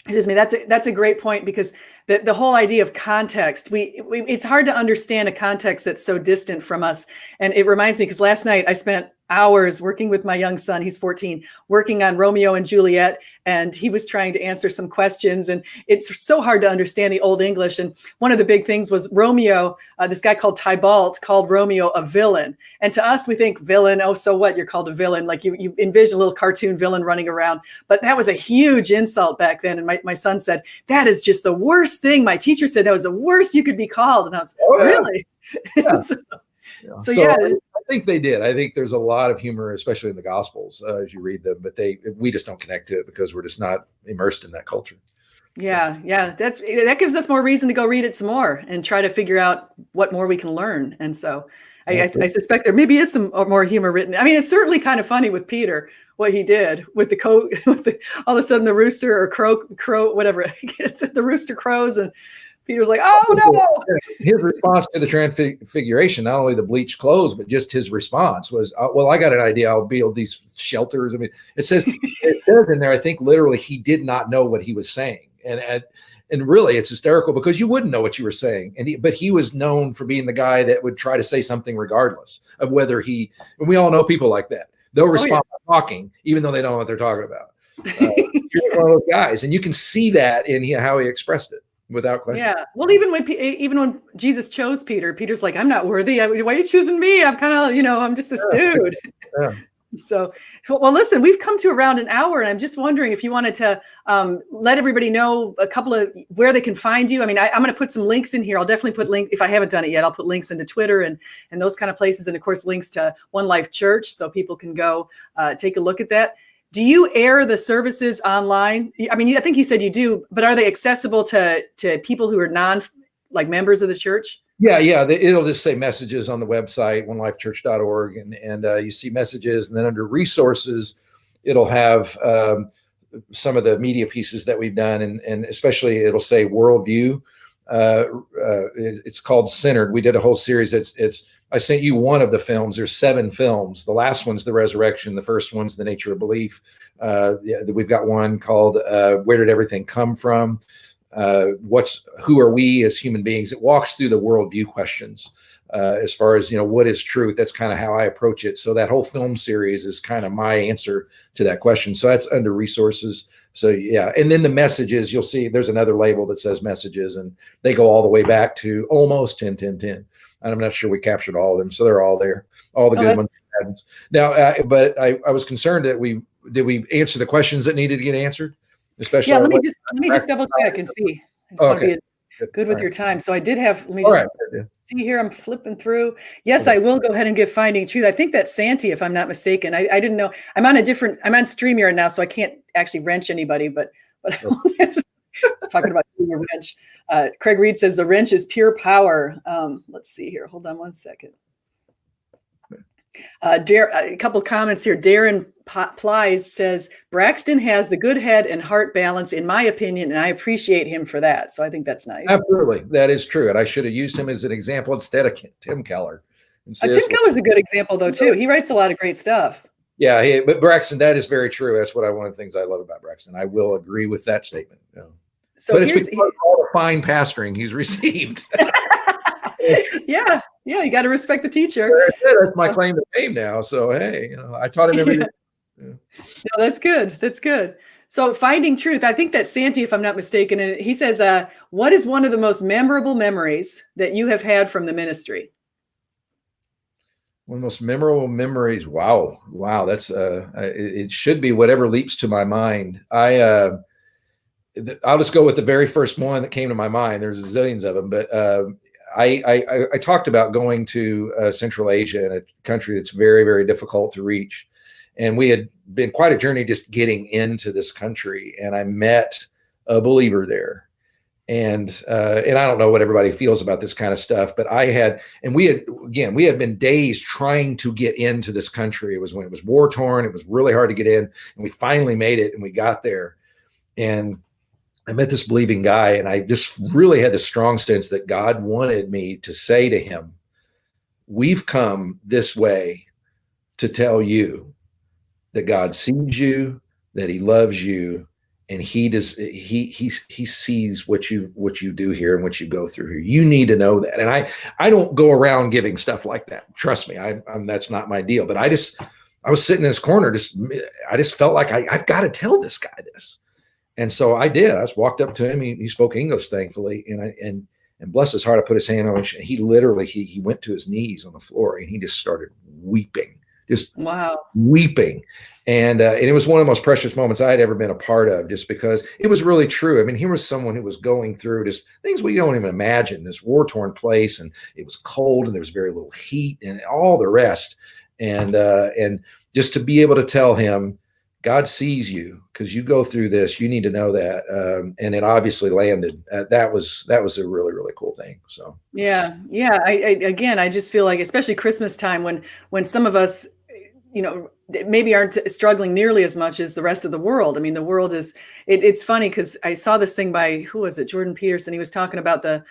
Speaker 1: Excuse me. That's a great point, because the whole idea of context, it's hard to understand a context that's so distant from us. And it reminds me, because last night I spent hours working with my young son, he's 14, working on Romeo and Juliet, and he was trying to answer some questions, and it's so hard to understand the Old English. And one of the big things was Romeo, this guy called Tybalt called Romeo a villain. And to us, we think villain, oh, so what, you're called a villain, like you envision a little cartoon villain running around. But that was a huge insult back then. And my son said, that is just the worst thing. My teacher said that was the worst you could be called. And I was, oh, really?
Speaker 2: Yeah.
Speaker 1: So yeah.
Speaker 2: I think they did. I think there's a lot of humor, especially in the Gospels, as you read them, but we just don't connect to it because we're just not immersed in that culture.
Speaker 1: Yeah. That gives us more reason to go read it some more and try to figure out what more we can learn. And so I suspect there maybe is some more humor written. I mean, it's certainly kind of funny with Peter, what he did with all of a sudden the rooster or crow, whatever, the rooster crows and Peter's like, oh no.
Speaker 2: His response to the transfiguration, not only the bleached clothes, but just his response was, well, I got an idea. I'll build these shelters. I mean, it says in there, I think literally he did not know what he was saying. And really it's hysterical because you wouldn't know what you were saying. But he was known for being the guy that would try to say something regardless of whether and we all know people like that. They'll respond by talking, even though they don't know what they're talking about. You're one of those guys. And you can see that in how he expressed it. Without question.
Speaker 1: Yeah. Well, even when Jesus chose Peter, Peter's like, I'm not worthy. Why are you choosing me? I'm kind of, I'm just this dude.
Speaker 2: Yeah.
Speaker 1: So, well, listen, we've come to around an hour, and I'm just wondering if you wanted to let everybody know a couple of where they can find you. I mean, I'm going to put some links in here. I'll definitely put links, if I haven't done it yet, I'll put links into Twitter and those kind of places. And of course, links to One Life Church, so people can go take a look at that. Do you air the services online? I mean, I think you said you do, but are they accessible to people who are members of the church?
Speaker 2: Yeah. It'll just say messages on the website, onelifechurch.org, and you see messages, and then under resources, it'll have some of the media pieces that we've done, and especially it'll say worldview. It's called Centered. We did a whole series. I sent you one of the films. There's 7 films. The last one's The Resurrection. The first one's The Nature of Belief. We've got one called Where Did Everything Come From? Who are we as human beings? It walks through the worldview questions as far as, what is truth? That's kind of how I approach it. So that whole film series is kind of my answer to that question. So that's under resources. So yeah. And then the messages, you'll see there's another label that says messages, and they go all the way back to almost 10. And I'm not sure we captured all of them. So they're all there, all the good ones. Now, but I was concerned that did we answer the questions that needed to get answered? Especially,
Speaker 1: let me just double check and see. I just want to be good with your time. So I did have, let me just see here. I'm flipping through. Yes, I will go ahead and give Finding Truth. I think that's Santi, if I'm not mistaken. I didn't know. I'm on StreamYard now, so I can't actually wrench anybody, but talking about a wrench. Craig Reed says the wrench is pure power. Let's see here. Hold on one second. A couple comments here. Darren Plies says Braxton has the good head and heart balance, in my opinion, and I appreciate him for that. So I think that's nice.
Speaker 2: Absolutely, that is true, and I should have used him as an example instead of Tim Keller.
Speaker 1: Tim Keller's a good example, though, too. He writes a lot of great stuff.
Speaker 2: Yeah, but Braxton, that is very true. That's one of the things I love about Braxton. I will agree with that statement. Yeah.
Speaker 1: So
Speaker 2: but it's because of all the fine pastoring he's received.
Speaker 1: Yeah, you got to respect the teacher.
Speaker 2: That's my claim to fame now. So hey, I taught him everything. Yeah.
Speaker 1: No, that's good. So Finding Truth, I think that's Santi, if I'm not mistaken, and he says, "What is one of the most memorable memories that you have had from the ministry?"
Speaker 2: One of the most memorable memories. Wow. That's it should be whatever leaps to my mind. I'll just go with the very first one that came to my mind. There's zillions of them, but I talked about going to Central Asia, in a country that's very, very difficult to reach. And we had been quite a journey just getting into this country. And I met a believer there. And I don't know what everybody feels about this kind of stuff, but we had been days trying to get into this country. It was when it was war torn. It was really hard to get in, and we finally made it, and we got there. And I met this believing guy, and I just really had the strong sense that God wanted me to say to him, we've come this way to tell you that God sees you, that he loves you, and he sees what you do here and what you go through here. You need to know that. And I don't go around giving stuff like that. Trust me, that's not my deal. But I was sitting in this corner, I just felt like I've got to tell this guy this. And so I did. I just walked up to him. He spoke English, thankfully, and bless his heart, I put his hand on him. He literally he went to his knees on the floor, and he just started weeping. Just
Speaker 1: wow,
Speaker 2: weeping. And it was one of the most precious moments I had ever been a part of, just because it was really true. I mean, here was someone who was going through just things we don't even imagine, this war-torn place, and it was cold, and there was very little heat, and all the rest. And just to be able to tell him, God sees you because you go through this. You need to know that. And it obviously landed. That was a really, really cool thing. So
Speaker 1: yeah. I just feel like, especially Christmas time, when some of us, maybe aren't struggling nearly as much as the rest of the world. I mean, the world is. It's funny because I saw this thing by, who was it, Jordan Peterson. He was talking about the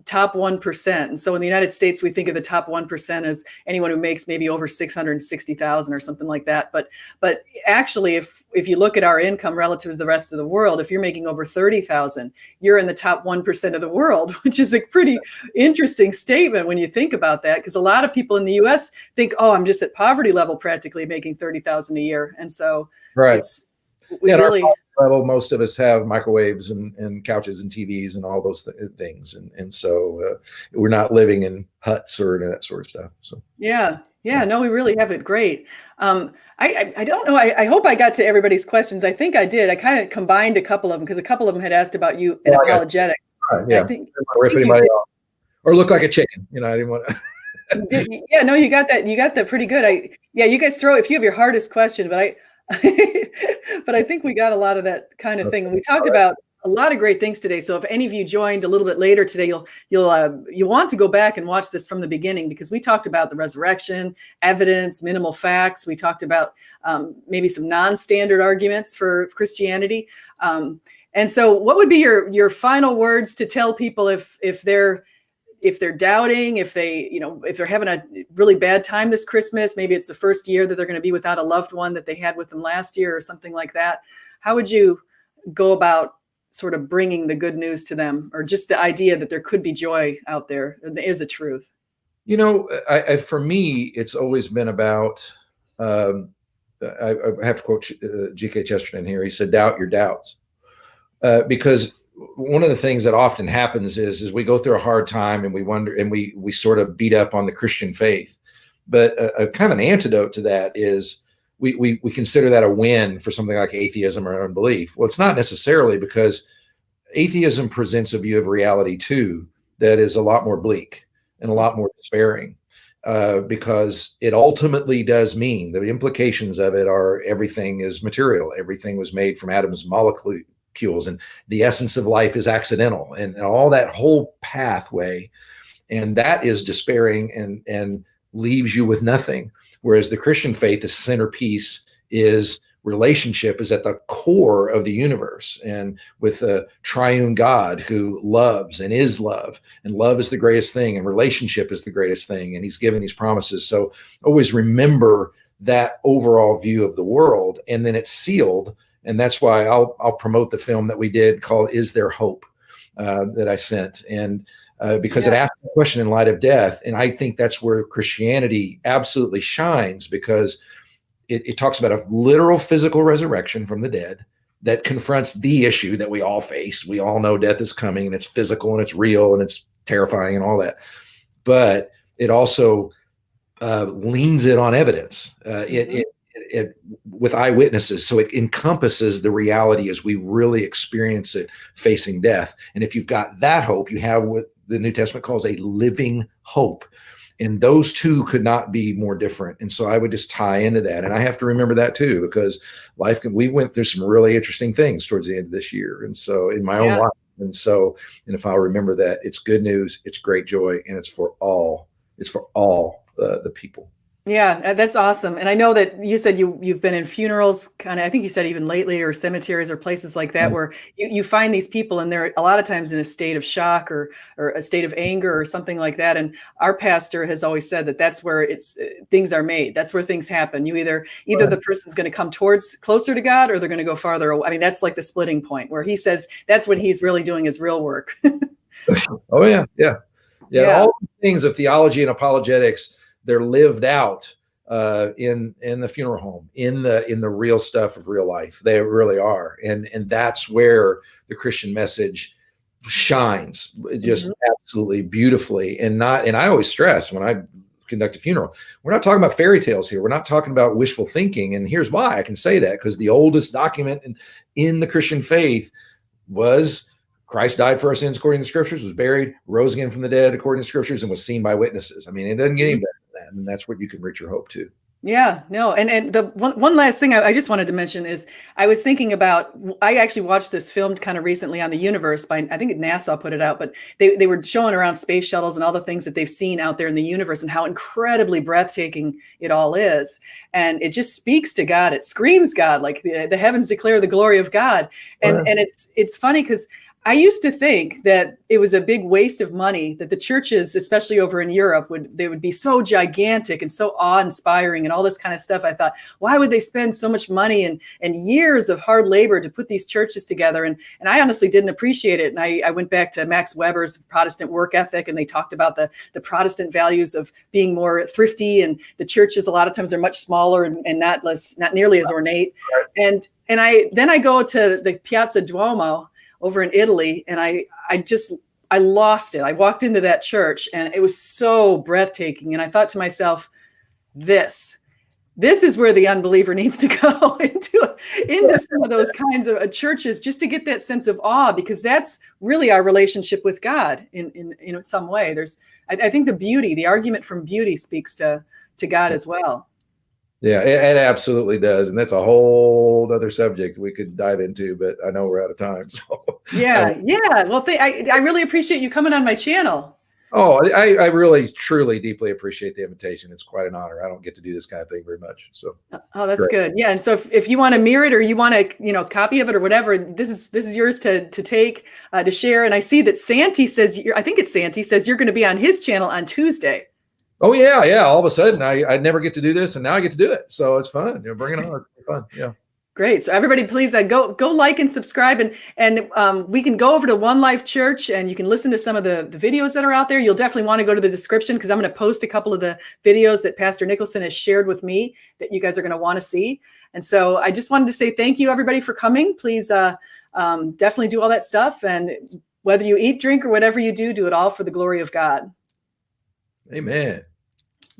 Speaker 1: top 1%. And so in the United States, we think of the top 1% as anyone who makes maybe over 660,000 or something like that. But actually, if you look at our income relative to the rest of the world, if you're making over 30,000, you're in the top 1% of the world, which is a pretty interesting statement when you think about that. Because a lot of people in the US think, oh, I'm just at poverty level, practically making 30,000 a year. And so
Speaker 2: right.
Speaker 1: We really
Speaker 2: level, most of us have microwaves and couches and TVs and all those things, and so we're not living in huts or that sort of stuff. So no, we really have it great. I don't know. I hope I got to everybody's questions. I think I did. I kind of combined a couple of them because a couple of them had asked about you in apologetics. Right, yeah,
Speaker 1: I think
Speaker 2: rip anybody off or look like a chicken. I didn't want to.
Speaker 1: Yeah, no, you got that. You got that pretty good. You guys throw if you have your hardest question, but I think we got a lot of that kind of thing. And we talked about a lot of great things today. So if any of you joined a little bit later today, you'll want to go back and watch this from the beginning, because we talked about the resurrection, evidence, minimal facts. We talked about maybe some non-standard arguments for Christianity. And so what would be your final words to tell people if they're doubting, if they're having a really bad time this Christmas, maybe it's the first year that they're going to be without a loved one that they had with them last year or something like that. How would you go about sort of bringing the good news to them, or just the idea that there could be joy out there? There is a truth.
Speaker 2: For me, it's always been about, I have to quote G.K. Chesterton here. He said, doubt your doubts. Because one of the things that often happens is we go through a hard time and we wonder, and we sort of beat up on the Christian faith. But a kind of an antidote to that is we consider that a win for something like atheism or unbelief. Well, it's not necessarily, because atheism presents a view of reality too that is a lot more bleak and a lot more despairing, because it ultimately does mean, the implications of it are, everything is material. Everything was made from atoms and molecules, and the essence of life is accidental, and all that whole pathway, and that is despairing and leaves you with nothing. Whereas the Christian faith, the centerpiece is relationship, is at the core of the universe, and with a triune God who loves and is love, and love is the greatest thing, and relationship is the greatest thing, and he's given these promises. So always remember that overall view of the world, and then it's sealed. And that's why I'll promote the film that we did called "Is There Hope?" That I sent, and because it asks the question in light of death, and I think that's where Christianity absolutely shines, because it talks about a literal physical resurrection from the dead that confronts the issue that we all face. We all know death is coming, and it's physical, and it's real, and it's terrifying, and all that. But it also leans it on evidence. It with eyewitnesses, so it encompasses the reality as we really experience it facing death. And if you've got that hope, you have what the New Testament calls a living hope, and those two could not be more different. And so I would just tie into that, and I have to remember that too, because we went through some really interesting things towards the end of this year, and so in my own life. And so, and if I remember that, it's good news, it's great joy, and it's for all the people.
Speaker 1: Yeah, that's awesome. And I know that you said you've been in funerals, kind of, I think you said even lately, or cemeteries or places like that, where you find these people and they're a lot of times in a state of shock or a state of anger or something like that. And our pastor has always said that that's where things are made. That's where things happen. You either the person's going to come towards closer to God, or they're going to go farther away. I mean, that's like the splitting point where he says that's when he's really doing his real work.
Speaker 2: Oh yeah. All the things of theology and apologetics, they're lived out in the funeral home, in the real stuff of real life. They really are, and that's where the Christian message shines just absolutely beautifully. And I always stress when I conduct a funeral, we're not talking about fairy tales here. We're not talking about wishful thinking. And here's why I can say that, because the oldest document in the Christian faith was Christ died for our sins according to the scriptures, was buried, rose again from the dead according to the scriptures, and was seen by witnesses. I mean, it doesn't get any better than that. And that's what you can reach your hope to.
Speaker 1: Yeah, no. And the one last thing I just wanted to mention is I was thinking about, I actually watched this film kind of recently on the universe by, I think NASA put it out, but they were showing around space shuttles and all the things that they've seen out there in the universe and how incredibly breathtaking it all is. And it just speaks to God. It screams God, like the heavens declare the glory of God. And it's funny because I used to think that it was a big waste of money, that the churches, especially over in Europe, would be so gigantic and so awe-inspiring and all this kind of stuff. I thought, why would they spend so much money and years of hard labor to put these churches together? And I honestly didn't appreciate it. And I went back to Max Weber's Protestant work ethic, and they talked about the Protestant values of being more thrifty, and the churches a lot of times are much smaller and not nearly as ornate. And I go to the Piazza Duomo over in Italy, and I lost it. I walked into that church and it was so breathtaking. And I thought to myself, this is where the unbeliever needs to go into some of those kinds of churches, just to get that sense of awe, because that's really our relationship with God in some way. I think the argument from beauty speaks to God as well.
Speaker 2: Yeah, it absolutely does. And that's a whole other subject we could dive into, but I know we're out of time. So
Speaker 1: yeah. Well, I really appreciate you coming on my channel.
Speaker 2: Oh, I really, truly, deeply appreciate the invitation. It's quite an honor. I don't get to do this kind of thing very much. So,
Speaker 1: oh, that's good. Yeah. And so if you want to mirror it, or you want to, copy of it or whatever, this is yours to take, to share. And I see that Santi says, I think it's Santi says you're going to be on his channel on Tuesday.
Speaker 2: Oh yeah. All of a sudden I never get to do this, and now I get to do it. So it's fun. Bring it on. It's fun. Yeah.
Speaker 1: Great. So everybody, please go like and subscribe, and we can go over to One Life Church, and you can listen to some of the videos that are out there. You'll definitely want to go to the description, because I'm going to post a couple of the videos that Pastor Nicholson has shared with me that you guys are going to want to see. And so I just wanted to say thank you, everybody, for coming. Please definitely do all that stuff. And whether you eat, drink, or whatever you do it all for the glory of God.
Speaker 2: Amen.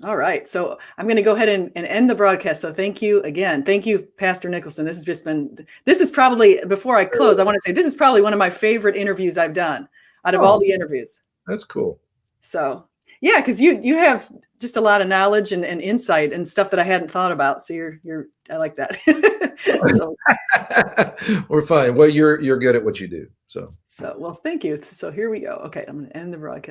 Speaker 1: All right. So I'm going to go ahead and end the broadcast. So thank you again. Thank you, Pastor Nicholson. This is probably, before I close, I want to say this is probably one of my favorite interviews I've done out of all the interviews.
Speaker 2: That's cool.
Speaker 1: So yeah, because you have just a lot of knowledge and insight and stuff that I hadn't thought about. So I like that. So
Speaker 2: we're fine. Well, you're good at what you do. So
Speaker 1: well, thank you. So here we go. Okay. I'm going to end the broadcast.